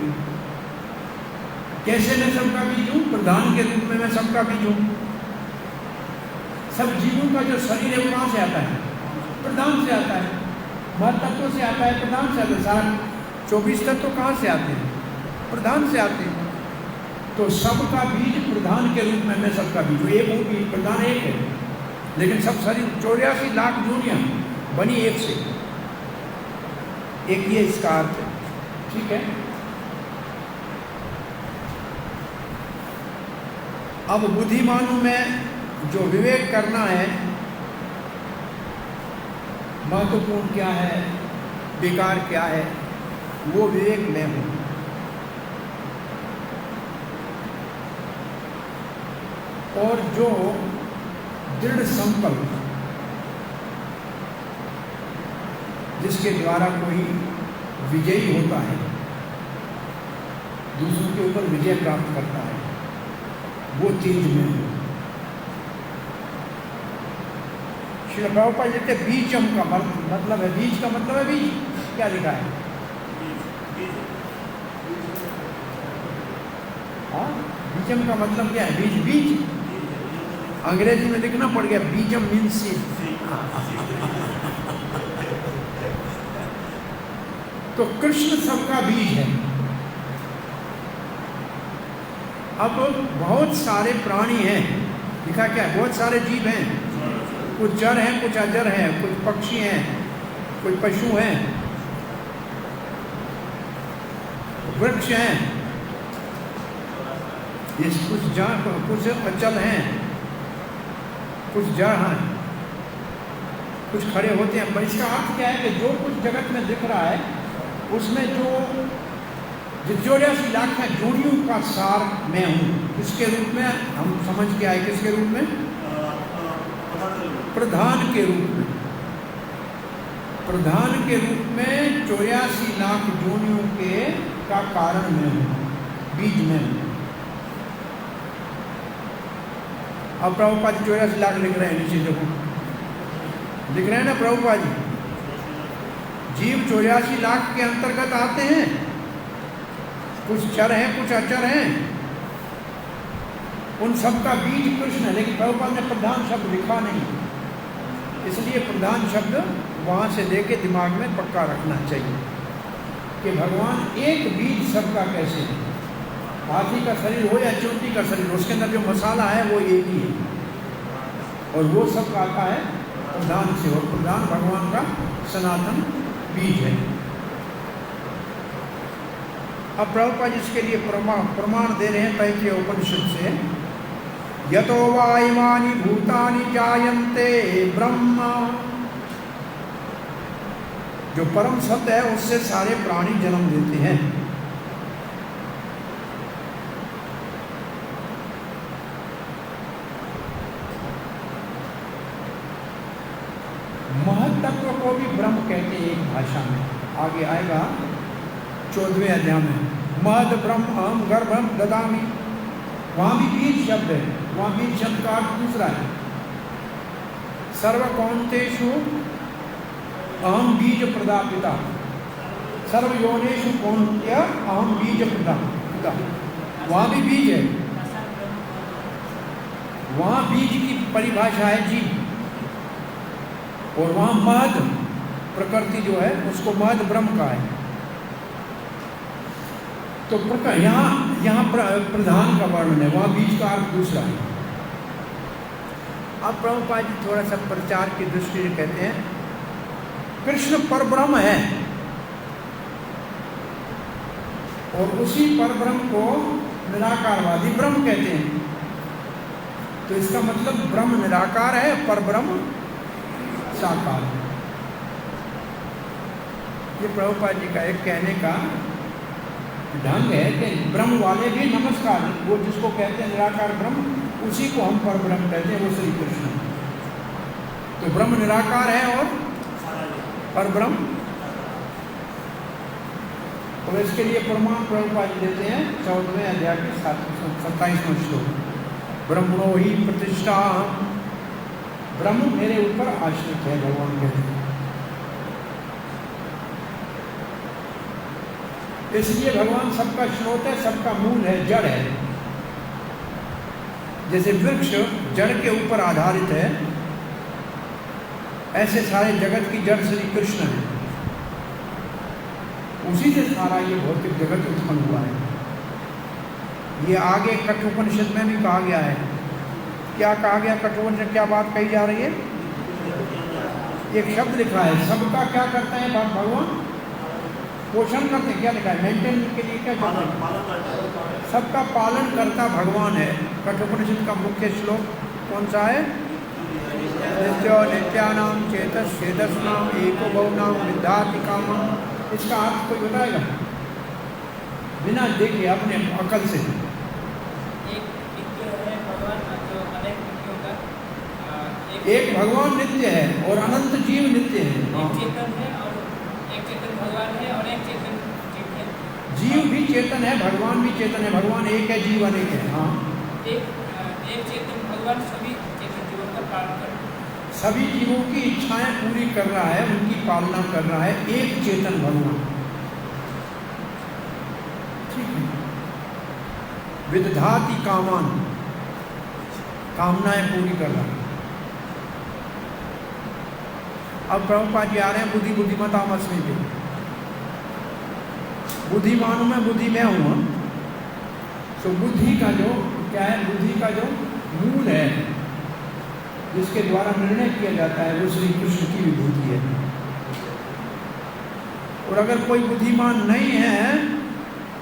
कैसे मैं सबका बीज हूँ? प्रधान के रूप में मैं सबका बीज हूँ। सब जीवों का जो शरीर है वो कहाँ से आता है? प्रधान से आता है। महत्त्व से आता है, प्रधान से आता है। सारा 24 तत्व कहाँ से आते हैं? प्रधान से आते हैं। तो सबका बीज प्रधान के रूप में मैं सबका बीज हूँ। एक हूँ, बीज प्रधान एक है लेकिन सब शरीर 84 लाख जोड़ियाँ बनी एक से। एक ये इसका अर्थ है। ठीक है। अब बुद्धिमानों में जो विवेक करना है, महत्वपूर्ण क्या है, बेकार क्या है, वो विवेक में हूँ। और जो दृढ़ संकल्प जिसके द्वारा कोई विजयी होता है, दूसरों के ऊपर विजय प्राप्त करता है, वो तेज में हूँ। श्री प्रभुपाद जी कहते बीजम का मतलब है, बीज का मतलब है बीज। क्या लिखा है? हाँ, बीजम का मतलब क्या है? बीज, बीज। अंग्रेजी में लिखना पड़ गया, बीजम मीन्स सीड। तो कृष्ण सबका बीज है। अब बहुत सारे प्राणी हैं, लिखा क्या है? बहुत सारे जीव हैं। कुछ जड़ हैं, कुछ अजर हैं, कुछ पक्षी हैं, कुछ पशु हैं, वृक्ष हैं, ये कुछ अचल हैं, कुछ जड़ हैं, कुछ खड़े होते हैं। पर इसका अर्थ क्या है कि जो कुछ जगत में दिख रहा है उसमें जो 84 लाख है जोड़ियों का सार मैं हूँ। इसके रूप में हम समझ के आए, किसके रूप में? प्रधान के रूप में। प्रधान के रूप में 84 लाख जोड़ियों के का कारण मैं हूँ, बीज में हूँ। अब प्रभुपाद जी 84 लाख लिख रहे हैं, नीचे देखो लिख रहे हैं ना प्रभुपाद जी। जीव 84 लाख के अंतर्गत आते हैं। कुछ चर हैं, कुछ अचर हैं, उन सब का बीज कृष्ण है। लेकिन प्रभुपाद ने प्रधान शब्द लिखा नहीं, इसलिए प्रधान शब्द वहाँ से लेके दिमाग में पक्का रखना चाहिए कि भगवान एक बीज सबका कैसे है। हाथी का शरीर हो या चोटी का शरीर, उसके अंदर जो मसाला है वो एक ही है और वो सब आता है प्रधान से। और प्रधान भगवान का सनातन बीज है। अब प्रभुपाद इसके लिए प्रमाण दे रहे हैं तैत्तिरीय उपनिषद से। यतो वा इमानि भूतानि जायन्ते ब्रह्म, जो परम सत्य है उससे सारे प्राणी जन्म देते हैं। तत्व को भी ब्रह्म कहते हैं एक भाषा में। आगे आएगा 14वें अध्याय में, महद ब्रह्म अहम गर्भम ददामि, वहाँ भी बीज शब्द है, वहाँ बीज शब्द का अर्थ दूसरा है। सर्वकौन्तेषु अहम बीज प्रदापिता, सर्वयोनेषु कौन्त्य अहम बीज प्रदापिता, वहाँ भी बीज है, वहाँ बीज की परिभाषा है जीव, और वहाँ महद प्रकृति जो है उसको महद ब्रह्म का है। तो यहाँ प्रधान का वर्णन है, वहाँ बीज का अर्थ दूसरा है। अब प्रभुपाद जी थोड़ा सा प्रचार की दृष्टि से कहते हैं कृष्ण परब्रह्म है, और उसी परब्रह्म को निराकारवादी ब्रह्म कहते हैं। तो इसका मतलब ब्रह्म निराकार है, परब्रह्म साकार है। ये प्रभुपाद जी का एक कहने का ढंग है कि ब्रह्म वाले भी नमस्कार, वो जिसको कहते हैं निराकार ब्रह्म, उसी को हम परब्रह्म कहते हैं, वो श्री कृष्ण। तो ब्रह्म निराकार है और परब्रह्म, और इसके लिए प्रमाण प्रभुपाद जी देते हैं 14वें अध्याय के 27वें श्लोक, ब्रह्मणो ही प्रतिष्ठा, ब्रह्म मेरे ऊपर आश्रित है, भगवान कहते हैं। इसलिए भगवान सबका स्रोत है, सबका मूल है, जड़ है। जैसे वृक्ष जड़ के ऊपर आधारित है, ऐसे सारे जगत की जड़ श्री कृष्ण है, उसी से सारा ये भौतिक जगत उत्पन्न हुआ है। ये आगे कठोपनिषद में भी कहा गया है। क्या कहा गया कठोपनिषद, क्या बात कही जा रही है? एक शब्द लिखा है, सबका क्या करते हैं भगवान? पोषण करते हैं। क्या लिखा है? मेंटेन के लिए क्या करते हैं? सबका पालन करता भगवान है। कठोपनिषद का मुख्य श्लोक कौन सा है? नित्यो नित्यानाम चेतस चेतस्नाम एको बहुनाम विद्याति कामम। इसका अर्थ कोई बताएगा? बिना देखे अपने अकल से। एक भगवान नित्य है और अनंत जीव नित्य है।
एक चेतन है और एक चेतन भगवान है और एक चेतन जीव है।
जीव भी चेतन है, भगवान भी चेतन है। भगवान एक है, जीव अनेक है। हाँ,
एक चेतन भगवान सभी चेतन जीवों का पालन कर,
सभी जीवों की इच्छाएं पूरी कर रहा है, उनकी पालना कर रहा है, एक चेतन भगवान। ठीक है। विदधाति कामान, कामनाएं पूरी कर रहा है। अब प्रभुपाद जी आ रहे हैं बुद्धि बुद्धिमतामस्मि पे। बुद्धिमानों में बुद्धि मैं हूँ। तो बुद्धि का जो क्या है, बुद्धि का जो मूल है जिसके द्वारा निर्णय किया जाता है, वो श्री कृष्ण की विभूति है। और अगर कोई बुद्धिमान नहीं है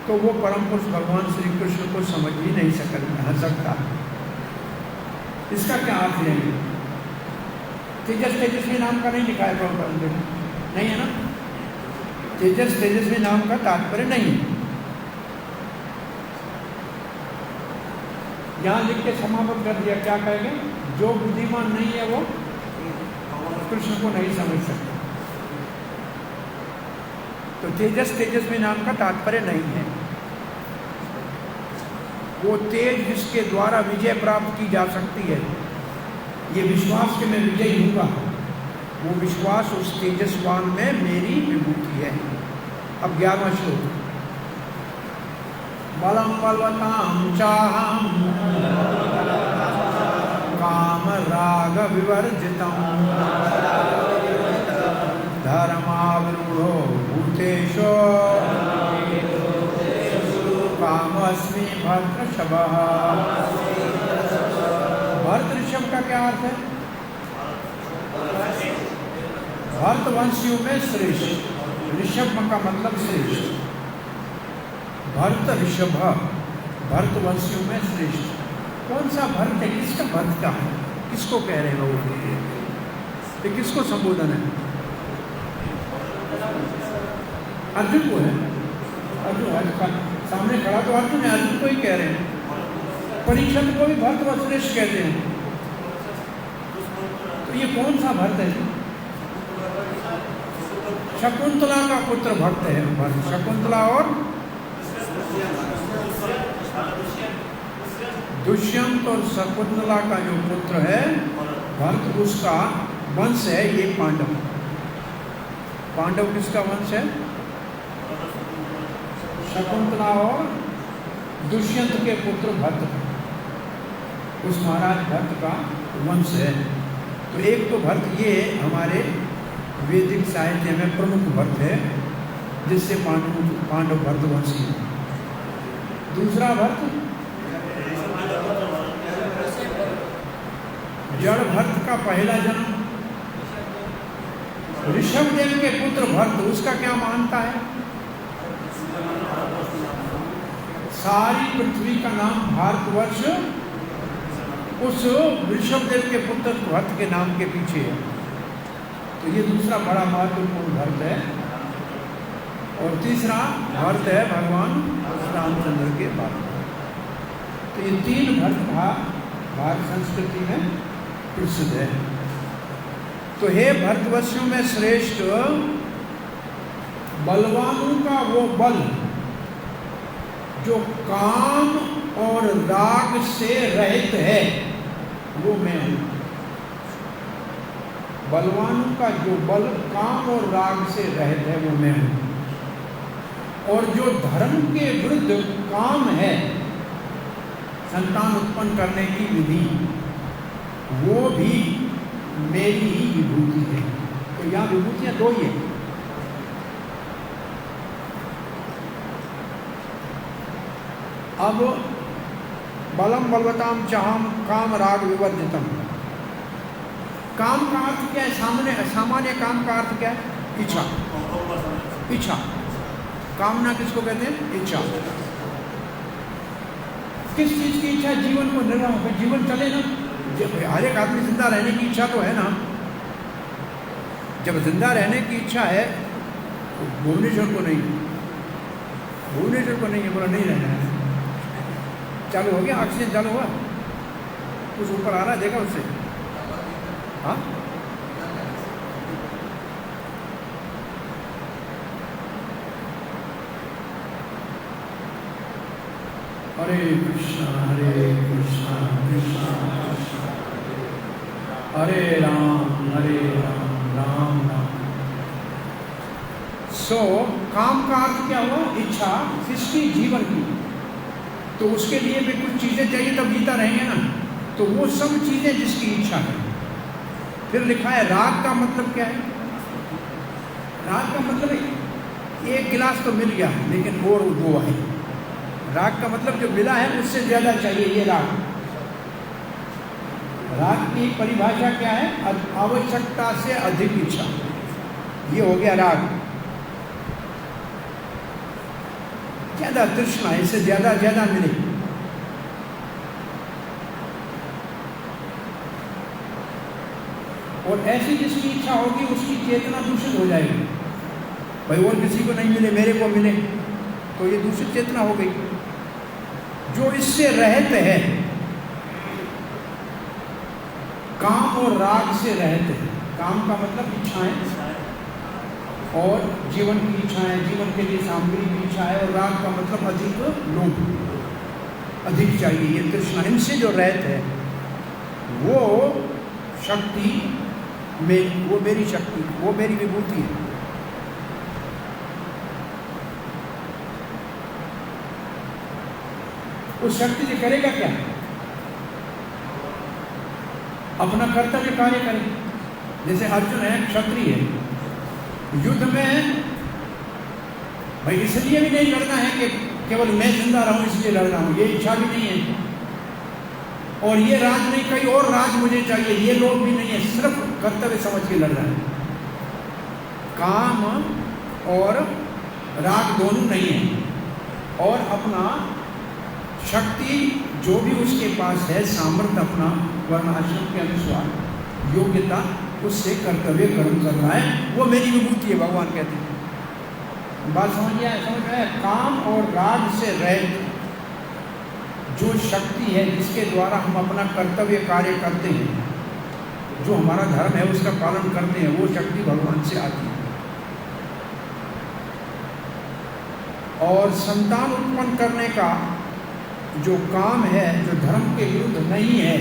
तो वो परम पुरुष भगवान श्री कृष्ण को समझ ही नहीं सकता। इसका क्या अर्थ है? तेजस तेजस्वी नाम का नहीं लिखा है प्रभुपाद जी, नहीं है ना? तेजस तेजस्वी नाम का तात्पर्य नहीं है। यहाँ लिख के समाप्त कर दिया। क्या कहेंगे? जो बुद्धिमान नहीं है वो कृष्ण को नहीं समझ सकता। तो तेजस तेजस्वी नाम का तात्पर्य नहीं है। वो तेज जिसके द्वारा विजय प्राप्त की जा सकती है, ये विश्वास के मैं विजयी हूँगा, वो विश्वास उस तेजस्वान में मेरी विभूति है। अब 11वां श्लोक, बलम बलवताम चाहम काम राग विवर्जितम धर्मावरूढ़ो भूतेषु कामस्मि भर्तृषभः। भर्तृषभ का क्या अर्थ है? भर्तवंशियों में श्रेष्ठ। ऋषभ का मतलब श्रेष्ठ। भर्त ऋषभ, भर्तवंशियों में श्रेष्ठ। कौन सा भर्त है? किसका भर्त का है? किसको कह रहे हैं वो? ये किसको संबोधन है? अर्जुन को है। अर्जुन सामने खड़ा तो अर्जुन है, अर्जुन को ही कह रहे हैं। परीक्षण को भी भर्त व श्रेष्ठ कहते हैं। तो ये कौन सा भर्त है? शकुंतला का पुत्र भक्त है भरत। शकुंतला और दुष्यंत और शकुंतला का जो पुत्र है भरत, उसका वंश है ये पांडव। पांडव किसका वंश है? शकुंतला और दुष्यंत के पुत्र भरत, उस महाराज भरत का वंश है। तो एक तो भरत ये हमारे वैदिक साहित्य में प्रमुख भरत है, जिससे पांडव भरत वंशी है। दूसरा भरत जड़ भरत का पहला जन्म ऋषभदेव के पुत्र भरत, उसका क्या मानता है? सारी पृथ्वी का नाम भारतवर्ष उस ऋषभदेव के पुत्र भरत के नाम के पीछे है। तो ये दूसरा बड़ा महत्वपूर्ण भरत है। और तीसरा भरत है भगवान रामचंद्र के बाद। तो ये तीन भरत भारत संस्कृति में प्रसिद्ध है। तो हे भरतवर्षियों में श्रेष्ठ, बलवानों का वो बल जो काम और राग से रहित है, वो मैं हूं। बलवानों का जो बल काम और राग से रहित है, वो मैं हूं। और जो धर्म के विरुद्ध काम है, संतान उत्पन्न करने की विधि, वो भी मेरी ही विभूति है। तो यहाँ विभूतियां दो ही है। अब बलम बलवताम चाहम काम राग विवर्जितम। काम का अर्थ क्या है? सामान्य काम का अर्थ क्या है? इच्छा। इच्छा, कामना किसको कहते हैं? इच्छा। किस चीज की इच्छा? जीवन को निर्वाह हो, जीवन चले ना। जब हर एक आदमी जिंदा रहने की इच्छा तो है ना। जब जिंदा रहने की इच्छा है तो भुवनेश्वर को नहीं, भुवनेश्वर को नहीं है, बोला नहीं रहना है। चालू हो गया, ऑक्सीजन चालू हुआ, कुछ ऊपर आ रहा है, देखा उससे? हाँ, हरे कृष्णा कृष्णा कृष्णा हरे राम राम राम। सो काम का अर्थ क्या हुआ? इच्छा किसकी? जीवन की। तो उसके लिए भी कुछ चीजें चाहिए, तब जीता रहेंगे ना। तो वो सब चीजें जिसकी इच्छा है। फिर लिखा है राग का मतलब क्या है? राग का मतलब एक गिलास तो मिल गया, लेकिन और दो है। राग का मतलब जो मिला है उससे ज्यादा चाहिए, ये राग। राग की परिभाषा क्या है? आवश्यकता से अधिक इच्छा, ये हो गया राग। ज्यादा तृष्णा, इससे ज्यादा ज्यादा मिले। और ऐसी जिसकी इच्छा होगी उसकी चेतना दूषित हो जाएगी। भाई और किसी को नहीं मिले, मेरे को मिले, तो ये दूषित चेतना हो गई। जो इससे रहित है, काम और राग से रहित है। काम का मतलब इच्छाएं, और जीवन की इच्छाएं, जीवन के लिए सामग्री की इच्छा है। और राग का मतलब अधिक लोभ, अधिक चाहिए, ये तृष्णा। इनसे जो रहित है वो शक्ति में, वो मेरी शक्ति, वो मेरी विभूति है। उस शक्ति से करेगा क्या? अपना कर्तव्य कार्य करे। जैसे अर्जुन है, क्षत्रिय है, युद्ध में भाई इसलिए भी नहीं लड़ना है कि केवल मैं जिंदा रहूं इसलिए लड़ रहा हूं, ये इच्छा भी नहीं है। और ये राज नहीं, कहीं और राज मुझे चाहिए, ये लोग भी नहीं है। सिर्फ कर्तव्य समझ के लड़ रहा है। काम और राग दोनों नहीं है। और अपना शक्ति जो भी उसके पास है, सामर्थ्य, अपना वर्ण आश्रम के अनुसार योग्यता, उससे कर्तव्य कर्म कर रहा है, वो मेरी विभूति है, भगवान कहते हैं। बात समझ में आया? काम और राग से रहित जो शक्ति है, जिसके द्वारा हम अपना कर्तव्य कार्य करते हैं, जो हमारा धर्म है उसका पालन करते हैं, वो शक्ति भगवान से आती है। और संतान उत्पन्न करने का जो काम है, जो धर्म के विरुद्ध नहीं है,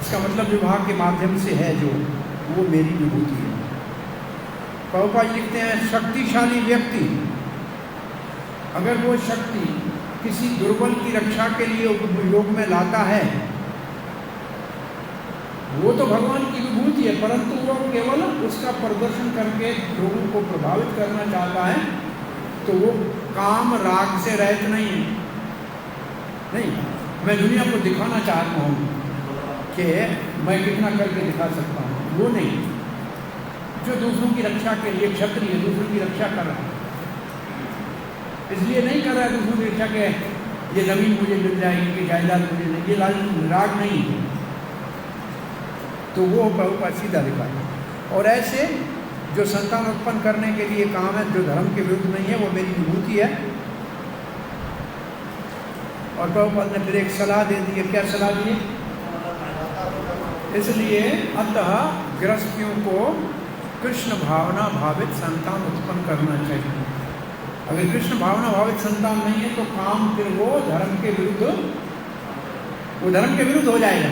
इसका मतलब विवाह के माध्यम से है जो, वो मेरी विभूति है। प्रभुपाद जी लिखते हैं, शक्तिशाली व्यक्ति अगर वो शक्ति किसी दुर्बल की रक्षा के लिए उपयोग में लाता है, वो तो भगवान की विभूति है, परंतु वो केवल उसका प्रदर्शन करके लोगों को प्रभावित करना चाहता है, तो वो काम राग से रहित नहीं है। नहीं, मैं दुनिया को दिखाना चाहता हूँ कि मैं कितना करके दिखा सकता हूँ, वो नहीं। जो दूसरों की रक्षा के लिए क्षत्रिय दूसरों की रक्षा कर रहा है, इसलिए नहीं कर रहा है दूसरों की रक्षा के ये जमीन मुझे मिल जाएगी, ये जायदाद मुझे नहीं, ये राग नहीं है, तो वो प्रभुपाद सीधा दिखाए। और ऐसे जो संतान उत्पन्न करने के लिए काम है, जो धर्म के विरुद्ध नहीं है, वो मेरी विभूति है। और प्रभुपाद ने फिर एक सलाह दे दी है। क्या सलाह दी? इसलिए अतः गृहस्थियों को कृष्ण भावना भावित संतान उत्पन्न करना चाहिए। अगर कृष्ण भावना भावित संतान नहीं है तो काम फिर वो धर्म के विरुद्ध हो जाएगा,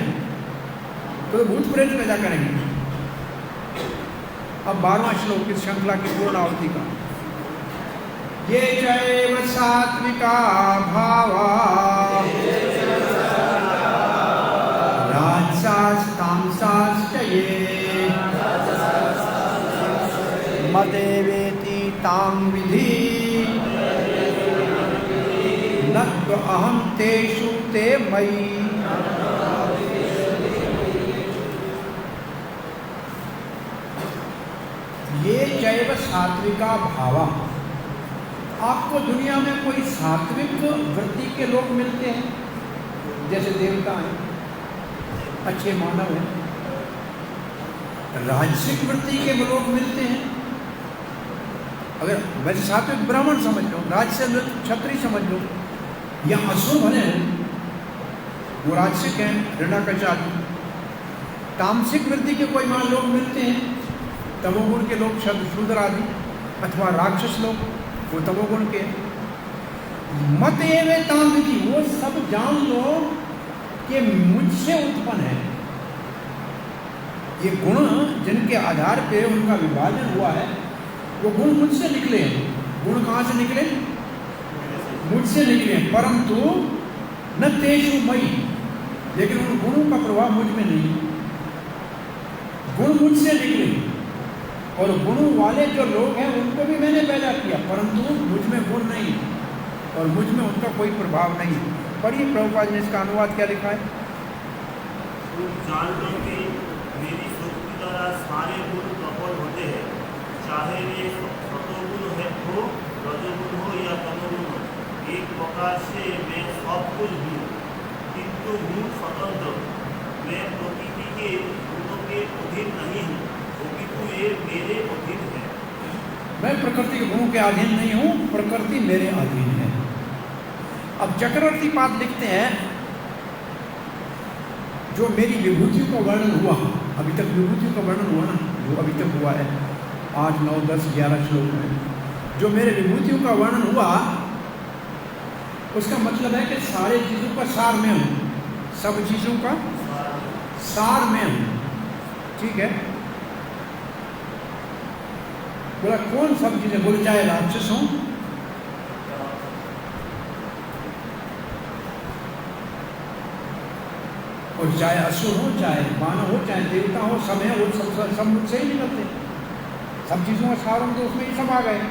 तो भूत प्रेत पैदा करेंगे। अब 12वां श्लोक इस श्रृंखला की पूर्णावधि का। ये चैव सात्विका भावा राजसास् तामसाश्च ये मदेवेति तां विधि न अहं तेषु ते मयि। ये जैव सात्विका भावा। आपको दुनिया में कोई सात्विक वृत्ति के लोग मिलते हैं, जैसे देवता हैं, अच्छे मानव हैं। राजसिक वृत्ति के लोग मिलते हैं, अगर वैसे सात्विक ब्राह्मण समझ लो, राजसिक क्षत्रिय समझ लो, या असुर बने हैं, वो राजसिक हैं, हिरण्यकश्यप आदि। तामसिक वृत्ति के कोई मान लोग मिलते हैं, तमोगुण के लोग शूद्र आदि, अथवा राक्षस लोग, वो तमोगुण के। मत एवे ताम विधि, वो सब जान लो कि मुझसे उत्पन्न है। ये गुण जिनके आधार पे उनका विभाजन हुआ है, वो गुण मुझसे निकले हैं। गुण कहाँ से निकले? मुझसे निकले, परंतु न तेषु मयि, लेकिन उन गुणों का प्रभाव मुझ में नहीं। गुण मुझसे निकले, और गुणों वाले जो लोग हैं उनको भी मैंने पैदा किया, परंतु मुझ में गुण नहीं और मुझ में उनका कोई प्रभाव नहीं। पढ़िए प्रभुपाद ने इसका अनुवाद क्या लिखा है।
तुम जान लो कि मेरी शक्ति द्वारा सारे गुण प्रबल होते हैं, चाहे वे सतोगुण हो, रजोगुण हो या तमोगुण हो। एक प्रकार से मैं सब कुछ हूँ, किंतु हूँ स्वतंत्र। मैं प्रकृति के गुणों के अधीन नहीं हूँ, ये मेरे अधीन है।
मैं प्रकृति के गुणों के अधीन नहीं हूँ, प्रकृति मेरे अधीन है। अब चक्रवर्ती पाद लिखते हैं, जो मेरी विभूतियों का वर्णन हुआ, अभी तक विभूतियों का वर्णन हुआ ना, जो अभी तक हुआ है 8, 9, 10, 11 श्लोक में, जो मेरे विभूतियों का वर्णन हुआ, उसका मतलब है कि सारे चीजों का सार में हूँ, सब चीजों का सार में हूँ। ठीक है, बोला कौन सब चीजें? बोले चाहे राक्षस हो, और चाहे असुर हो, चाहे मानव हो, चाहे देवता हो, सब है, वो सब मुझसे ही निकलते। सब चीजों का सार तो उसमें ही सब आ गए।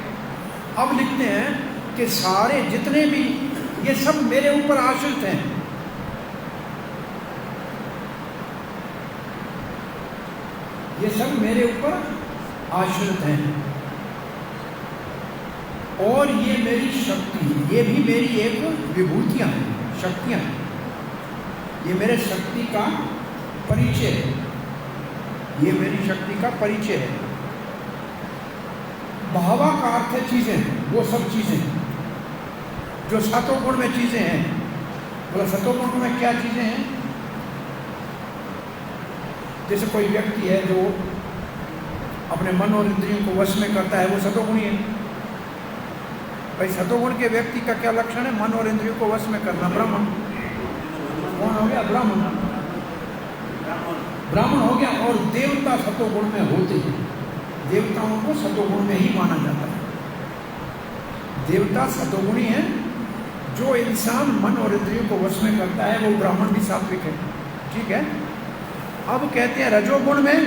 अब लिखते हैं कि सारे जितने भी ये सब मेरे ऊपर आश्रित हैं। ये सब मेरे ऊपर आश्रित हैं, और ये मेरी शक्ति, ये भी मेरी एक विभूतियां हैं, शक्तियां हैं। ये मेरे शक्ति का परिचय है, ये मेरी शक्ति का परिचय है। भावा का अर्थ है चीजें, वो सब चीजें जो सतोगुण में चीजें हैं। बोला सतोगुण में क्या चीजें हैं? जैसे कोई व्यक्ति है जो अपने मन और इंद्रियों को वश में करता है, वो सतोगुणी है। भाई सतोगुण के व्यक्ति का क्या लक्षण है? मन और इंद्रियों को वश में करना, ब्राह्मण। कौन हो गया? ब्राह्मण। ब्राह्मण हो गया। और देवता सतोगुण में होते हैं, देवताओं को सतोगुण में ही माना जाता है। देवता सतोगुणी है। जो इंसान मन और इंद्रियों को वश में करता है वो ब्राह्मण भी सात्विक है। ठीक है। अब कहते हैं रजोगुण में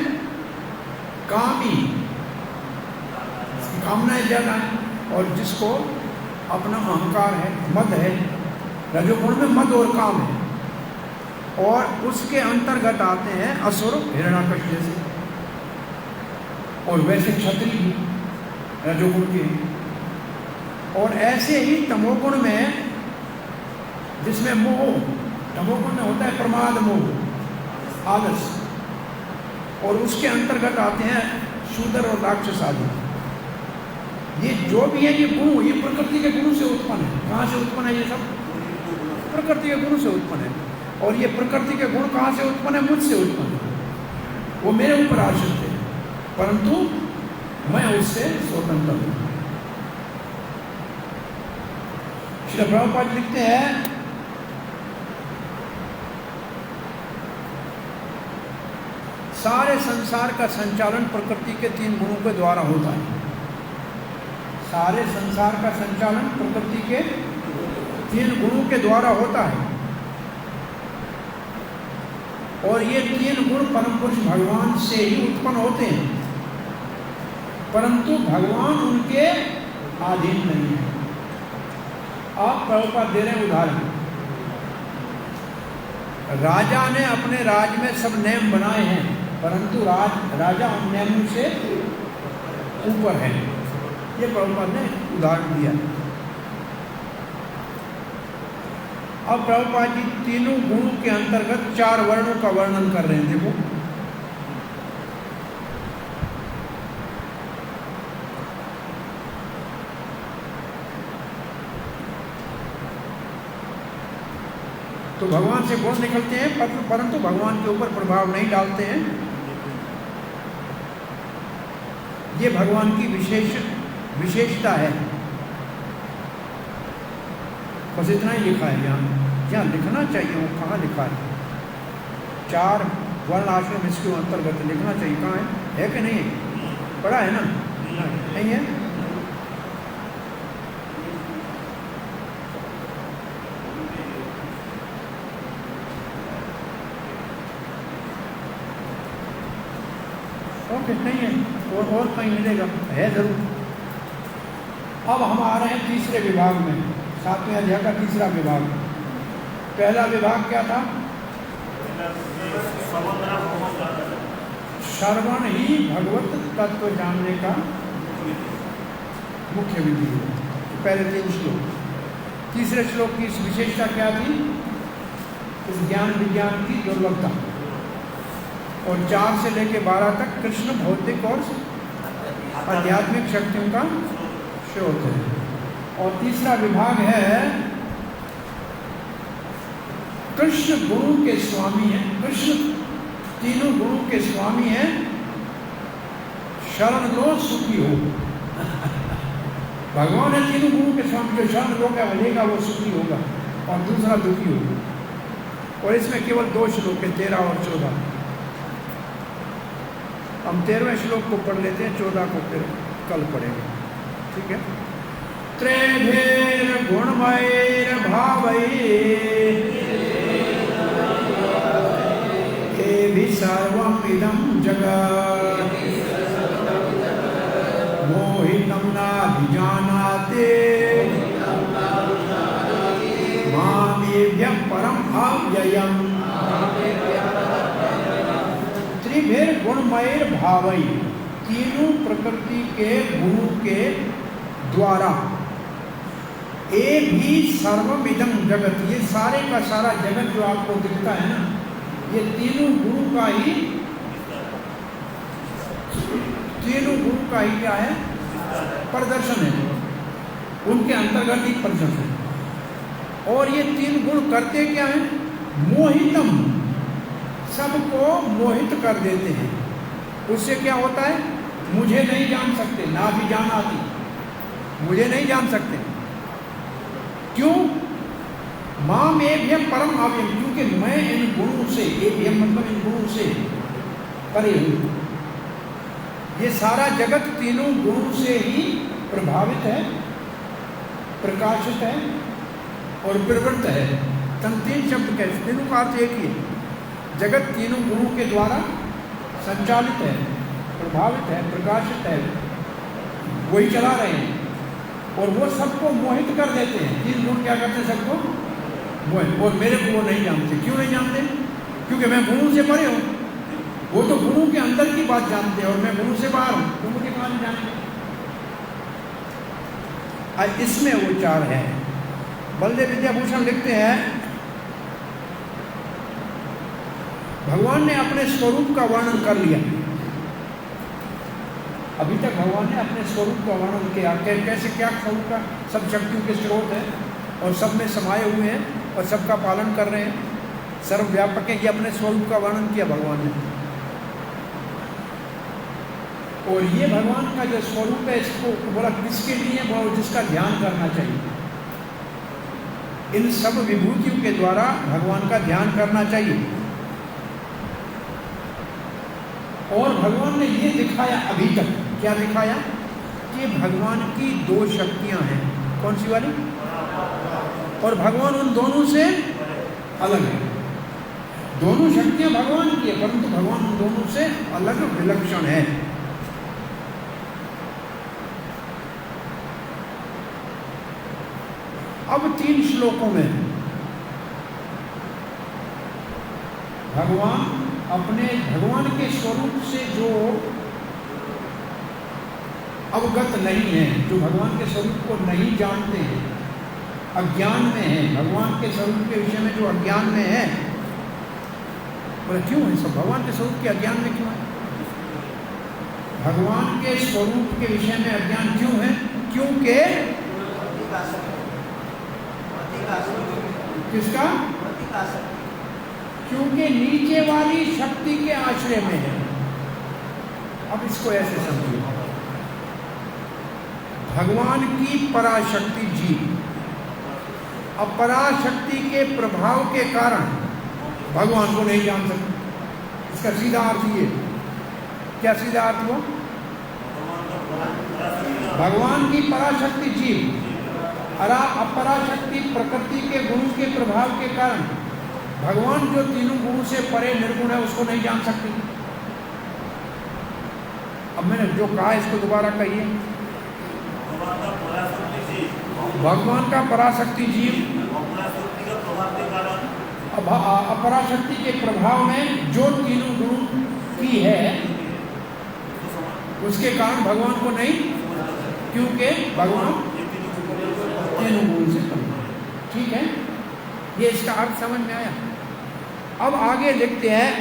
कामी, कामनाएं ज्यादा है, और जिसको अपना अहंकार है, मद है। रजोगुण में मद और काम है, और उसके अंतर्गत आते हैं असुर, हिरण्याकश जैसे, और वैसे क्षत्रिय भी रजोगुण के। और ऐसे ही तमोगुण में, जिसमें मोह, तमोगुण में होता है प्रमाद, मोह, आलस, और उसके अंतर्गत आते हैं शूद्र और राक्षस आदि। ये जो भी है ये गुण, ये प्रकृति के गुणों से उत्पन्न है। कहाँ से उत्पन्न है? ये सब प्रकृति के गुणों से उत्पन्न है। और ये प्रकृति के गुण कहाँ से उत्पन्न है? मुझसे उत्पन्न है। वो मेरे ऊपर आश्रित है, परंतु मैं उससे स्वतंत्र हूँ। श्री प्रभुपाद लिखते हैं, सारे संसार का संचालन प्रकृति के 3 गुणों के द्वारा होता है। सारे संसार का संचालन प्रकृति के 3 गुणों के द्वारा होता है। और ये 3 गुण परम पुरुष भगवान से ही उत्पन्न होते हैं, परंतु भगवान उनके अधीन नहीं है। आप प्रभुपाद दे रहे हैं उदाहरण। राजा ने अपने राज में सब नियम बनाए हैं, परंतु राजा उन नियमों से ऊपर है। ये प्रभुपाद ने उदाहरण दिया। अब प्रभुपाद जी तीनों गुणों के अंतर्गत 4 वर्णों का वर्णन कर रहे हैं। देखो, तो भगवान से गुण निकलते हैं, परंतु भगवान के ऊपर प्रभाव नहीं डालते हैं। ये भगवान की विशेषता है। बस इतना ही लिखा है यहाँ। जहाँ लिखना चाहिए वो कहाँ लिखा है? 4 वर्ण आश्रम इसके अंतर्गत लिखना चाहिए। कहाँ है कि नहीं है? पढ़ा है ना? नहीं है? ओके, नहीं है, और कहीं मिलेगा, है जरूर। अब हम आ रहे हैं तीसरे विभाग में, 7वें अध्याय का तीसरा विभाग। पहला विभाग क्या था? श्रवण ही भगवत तत्व जानने का मुख्य विधि है। पहले 3 श्लोक। तीसरे श्लोक की विशेषता क्या थी? इस ज्ञान विज्ञान की दुर्लभता। और 4 से लेकर 12 तक कृष्ण भौतिक और आध्यात्मिक शक्तियों का शोध है। और तीसरा विभाग है कृष्ण गुरु के स्वामी हैं। कृष्ण तीनों गुरु के स्वामी हैं। शरण लो सुखी हो। भगवान है तीनों गुरु के स्वामी। जो शरण लो क्या लेगा वो सुखी होगा, और दूसरा दुखी होगा। और इसमें केवल 2 श्लोक है, 13 और 14। हम 13वें श्लोक को पढ़ लेते हैं, 14 को फिर कल पढ़ेंगे। ठीक है। त्रैभैर गुणमैर भावैः एभिः सर्वम् इदं जगत् मोहितं नाभिजानाति मामेभ्यः परम् अव्ययम्। त्रिभैर गुणमय भावई, तीनों प्रकृति के गुणों के द्वारा, ए भी सर्वमिदं जगत, ये सारे का सारा जगत जो आपको दिखता है ना, ये तीनों गुणों का ही क्या है? प्रदर्शन है। उनके अंतर्गत ही प्रदर्शन है। और ये 3 गुण करते क्या है? मोहितम, सबको मोहित कर देते हैं। उससे क्या होता है? मुझे नहीं जान सकते, ना भी जान आती, मुझे नहीं जान सकते। क्यों? माम एभ्यम परम अव्ययम, क्योंकि मैं इन गुणों से, एभ्यम मतलब इन गुणों से परे हूँ। ये सारा जगत तीनों गुणों से ही प्रभावित है, प्रकाशित है और प्रवृत्त है। तन तीन शब्द कैसे, तीनों का अर्थ एक ही है। जगत तीनों गुणों के द्वारा संचालित है, प्रभावित है, प्रकाशित है, वही चला रहे हैं और वो सबको मोहित कर देते हैं। तीन गुण क्या करते हैं? सबको मोहित। और मेरे को वो नहीं जानते। क्यों नहीं जानते? क्योंकि मैं गुणों से परे हूँ। वो तो गुणों के अंदर की बात जानते हैं और मैं गुणों से बाहर हूँ, तो मुझे कहाँ नहीं जानते। इसमें वो चार है। बलदेव विद्याभूषण लिखते हैं, भगवान ने अपने स्वरूप का वर्णन कर लिया। अभी तक भगवान ने अपने स्वरूप का वर्णन किया। कैसे, क्या स्वरूप का? सब शक्तियों के स्रोत है और सब में समाये हुए हैं और सबका पालन कर रहे हैं, सर्वव्यापक है। ये अपने स्वरूप का वर्णन किया भगवान ने। और ये भगवान का जो स्वरूप है, इसको बोला किसके लिए? बोला जिसका ध्यान करना चाहिए। इन सब विभूतियों के द्वारा भगवान का ध्यान करना चाहिए। और भगवान ने ये दिखाया अभी तक, क्या दिखाया? कि भगवान की दो शक्तियां हैं। कौन सी वाली? और भगवान उन दोनों से अलग है। दोनों शक्तियां भगवान की है, परंतु भगवान उन दोनों से अलग विलक्षण है। अब 3 श्लोकों में भगवान के स्वरूप से जो अवगत नहीं है, जो भगवान के स्वरूप को नहीं जानते हैं, अज्ञान में है, भगवान के स्वरूप के विषय में जो अज्ञान में है, बोले क्यों है सब? भगवान के स्वरूप के अज्ञान में क्यों है? भगवान के स्वरूप के विषय में अज्ञान क्यों है? क्योंकि किसका? क्योंकि नीचे वाली शक्ति के आश्रय में है। अब इसको ऐसे समझिए, भगवान की पराशक्ति जीव, अब पराशक्ति के प्रभाव के कारण भगवान को नहीं जान सकते। इसका सीधा अर्थ ये, क्या सीधा अर्थ हुआ? भगवान की पराशक्ति जीव, अपराशक्ति प्रकृति के गुणों के प्रभाव के कारण भगवान जो तीनों गुणों से परे निर्गुण है, उसको नहीं जान सकती। अब मैंने जो कहा इसको दोबारा कहिए। भगवान का पराशक्ति जीव अपराशक्ति के प्रभाव में जो तीनों गुणों की है, उसके कारण भगवान को नहीं, क्योंकि भगवान तीनों गुणों से कम। ठीक है, ये इसका अर्थ समझ में आया। अब आगे लिखते हैं,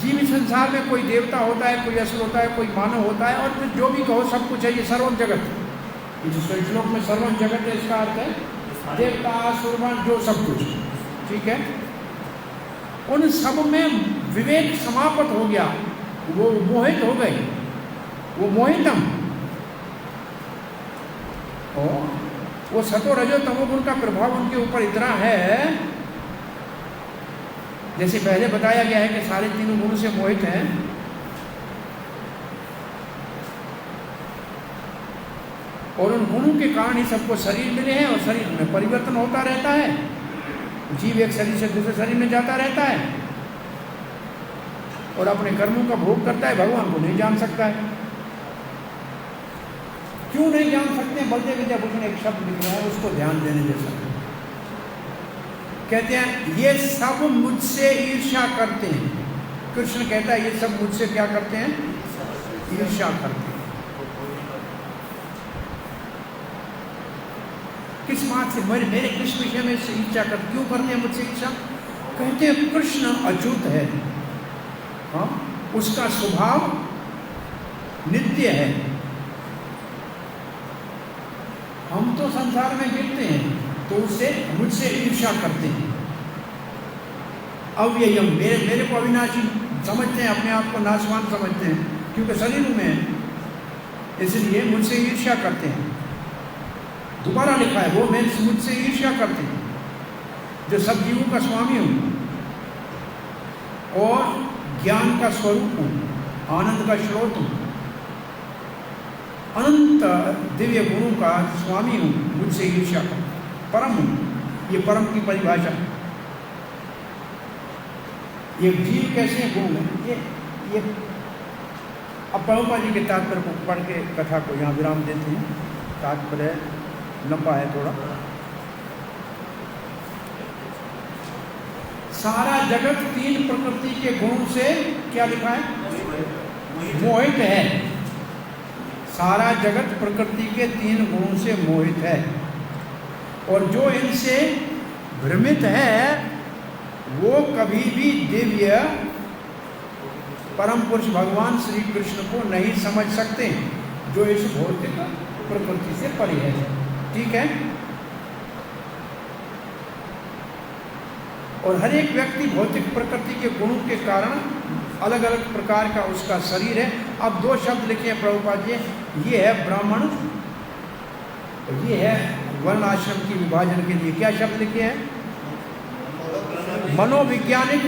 जीव संसार में कोई देवता होता है, कोई असुर होता है, कोई मानव होता है, और फिर जो भी कहो सब कुछ है। ये सर्वम जगत, इस श्लोक में सर्वम जगत है, इसका अर्थ है देवता, असुर, जो सब कुछ। ठीक है, उन सब में विवेक समाप्त हो गया, वो मोहित हो गए, वो मोहितम। और वो सतो रजो तमोगुण का प्रभाव उनके ऊपर इतना है, जैसे पहले बताया गया है कि सारे तीनों गुणों से मोहित हैं। और उन गुणों के कारण ही सबको शरीर मिले हैं और शरीर में परिवर्तन होता रहता है। जीव एक शरीर से दूसरे शरीर में जाता रहता है और अपने कर्मों का भोग करता है, भगवान को नहीं जान सकता है। क्यों नहीं जान सकते? बलदेव विद्याभूषण एक शब्द लिख रहा है, उसको ध्यान देने जैसा। कहते हैं ये सब मुझसे ईर्ष्या करते हैं। कृष्ण कहता है ये सब मुझसे क्या करते हैं? ईर्ष्या करते हैं। किस बात से? मेरे किस विषय में से ईर्ष्या करते? क्यों करते हैं मुझसे ईर्ष्या? कहते हैं कृष्ण अच्युत है, हाँ, उसका स्वभाव नित्य है। हम तो संसार में गिरते हैं, तो उससे मुझसे ईर्ष्या करते हैं। अव्ययम, मेरे को अविनाशी समझते हैं, अपने आप को नाशवान समझते हैं, क्योंकि शरीर में है, इसलिए मुझसे ईर्ष्या करते हैं। दोबारा लिखा है, वो मैं मुझसे ईर्ष्या करते हैं, जो सब जीवों का स्वामी हूँ और ज्ञान का स्वरूप हूँ, आनंद का स्रोत हूँ, अनंत दिव्य गुणों का स्वामी हूँ, मुझसे ईर्ष्या कर, परम हूँ। ये परम की परिभाषा। ये जीव कैसे गुण है, ये अब प्रभुपाद जी के तात्पर्य को पढ़ के कथा को यहाँ विराम देते हैं। तात्पर्य लंबा है थोड़ा। सारा जगत 3 प्रकृति के गुणों से क्या लिखा है, मोहित है। सारा जगत प्रकृति के 3 गुणों से मोहित है, और जो इनसे भ्रमित है वो कभी भी दिव्य परम पुरुष भगवान श्री कृष्ण को नहीं समझ सकते, जो इस भौतिक प्रकृति से परे है। ठीक है। और हर एक व्यक्ति भौतिक प्रकृति के गुणों के कारण अलग अलग प्रकार का उसका शरीर है। अब 2 शब्द लिखे हैं प्रभुपाद जी, ये है ब्राह्मण, ये है वर्ण आश्रम की विभाजन के लिए। क्या शब्द लिखे हैं, मनोवैज्ञानिक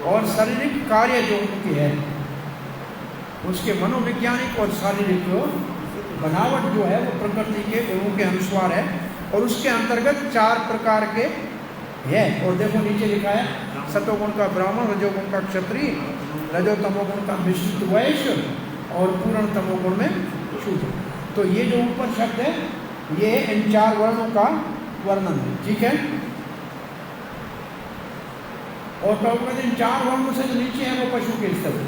और शारीरिक कार्य जो उनके है, उसके मनोवैज्ञानिक और शारीरिक बनावट जो है वो प्रकृति के गुणों के अनुसार है, और उसके अंतर्गत 4 प्रकार के है। और देखो नीचे लिखा है, सतोगुण का ब्राह्मण, रजोगुण का क्षत्रिय, रजोतमोगुण का मिश्रित वैश्य और पूर्ण तमोगुण में शूद्र। तो ये जो ऊपर शब्द है ये इन 4 वर्णों का वर्णन है। ठीक है। और प्रभुपाद इन 4 वर्णों से जो नीचे है वो पशु के स्तर पे,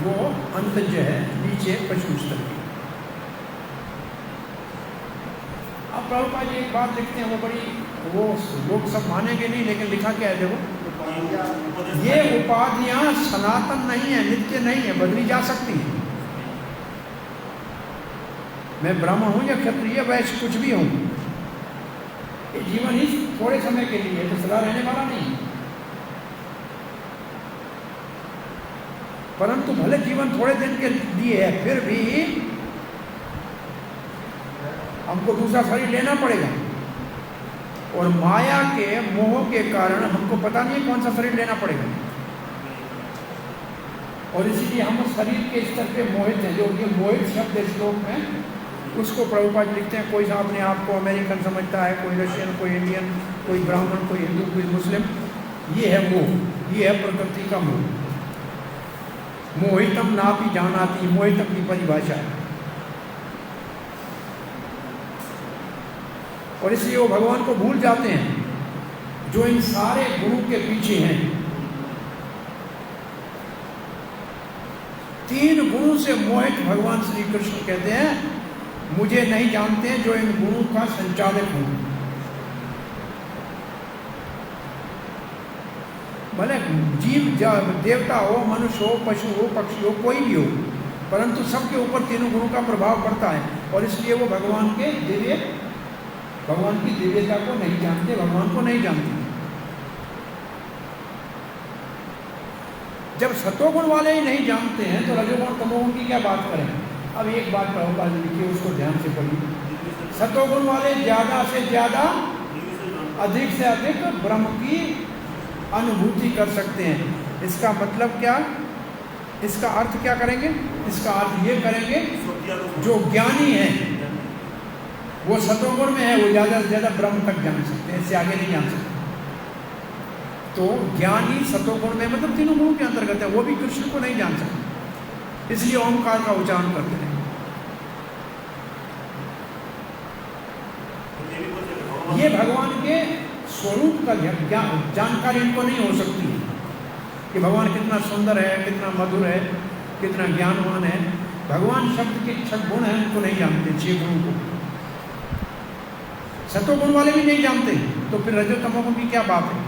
वो अंतज है, नीचे पशु स्तर पे। अब प्रभुपाद जी एक बात लिखते हैं, वो बड़ी, वो लोग सब मानेंगे नहीं, लेकिन लिखा क्या है देखो, ये उपाधियां सनातन नहीं है, नित्य नहीं है, बदली जा सकती है। मैं ब्राह्मण हूं या क्षत्रिय वैश्य कुछ भी हूं, ये जीवन ही थोड़े समय के लिए है, तो सदा रहने वाला नहीं। परंतु भले जीवन थोड़े दिन के लिए है, फिर भी हमको दूसरा शरीर लेना पड़ेगा, और माया के मोह के कारण हमको पता नहीं कौन सा शरीर लेना पड़ेगा, और इसीलिए हम उस शरीर के स्तर पे मोहित हैं। जो ये मोहित शब्द श्लोक में, उसको प्रभुपाद लिखते हैं, कोई अपने आप को अमेरिकन समझता है, कोई रशियन, कोई इंडियन, कोई ब्राह्मण, कोई हिंदू, कोई मुस्लिम। ये है मोह, ये है प्रकृति का मोह। मोहितम नापि जानाति, मोहितम की परिभाषा है। और इसलिए वो भगवान को भूल जाते हैं, जो इन सारे गुणों के पीछे हैं। 3 गुणों से मोहित भगवान श्री कृष्ण कहते हैं, मुझे नहीं जानते हैं, जो इन गुणों का संचालक हूं। भले जीव देवता हो, मनुष्य हो, पशु हो, पक्षी हो, कोई भी हो, परंतु सबके ऊपर 3 गुणों का प्रभाव पड़ता है, और इसलिए वो भगवान की दिव्यता को नहीं जानते, भगवान को नहीं जानते। जब सतोगुण वाले ही नहीं जानते हैं, तो रजोगुण तमोगुण की क्या बात करें। अब एक बात प्रभुपाद लिखी, उसको ध्यान से पढ़िए। सतोगुण वाले ज़्यादा से ज़्यादा, अधिक से अधिक ब्रह्म की अनुभूति कर सकते हैं। इसका मतलब क्या, इसका अर्थ क्या करेंगे, इसका अर्थ ये करेंगे, जो ज्ञानी है वो सतोगुण में है, वो ज़्यादा से ज़्यादा ब्रह्म तक जान सकते हैं, इससे आगे नहीं जान सकते। तो ज्ञानी सतोगुण में, मतलब 3 गुणों के अंतर्गत है, वो भी कृष्ण को नहीं जान सकते, इसलिए ओंकार का उच्चारण करते हैं। ये भगवान के स्वरूप का जानकारी इनको नहीं हो सकती कि भगवान कितना सुंदर है, कितना मधुर है, कितना ज्ञानवान है। भगवान शब्द के 6 गुण हैं, उनको नहीं जानते, 6 गुणों को। सतोगुण वाले भी नहीं जानते, तो फिर रजो तमोगुण की क्या बात है।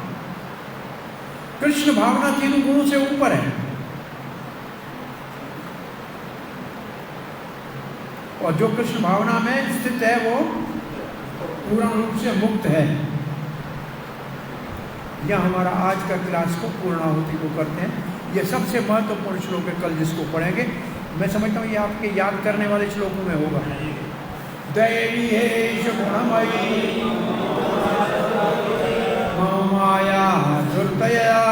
कृष्ण भावना 3 गुणों से ऊपर है, और जो कृष्ण भावना में स्थित है वो पूर्ण रूप से मुक्त है। यह हमारा आज का क्लास को पूर्णाहुति को करते हैं। ये सबसे महत्वपूर्ण श्लोक है, कल जिसको पढ़ेंगे। मैं समझता हूँ ये आपके याद करने वाले श्लोकों में होगा। दैवी हेश गुणमयी माया दुर्तया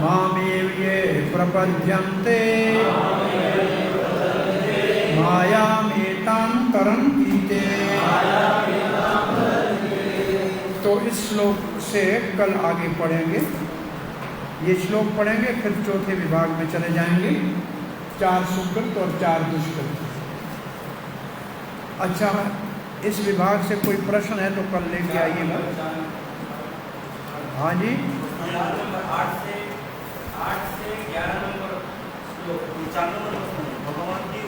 मामेव ये प्रपद्यन्ते मायामेतां तरन्ति ते। तो इस श्लोक से कल आगे पढ़ेंगे, ये श्लोक पढ़ेंगे, फिर चौथे विभाग में चले जाएंगे, 4 सुकृत और 4 दुष्कृत। अच्छा, इस विभाग से कोई प्रश्न है तो कल लेके आइएगा। हाँ जी,
8 से 11 नंबर श्लोक, 4 नंबर
भगवान की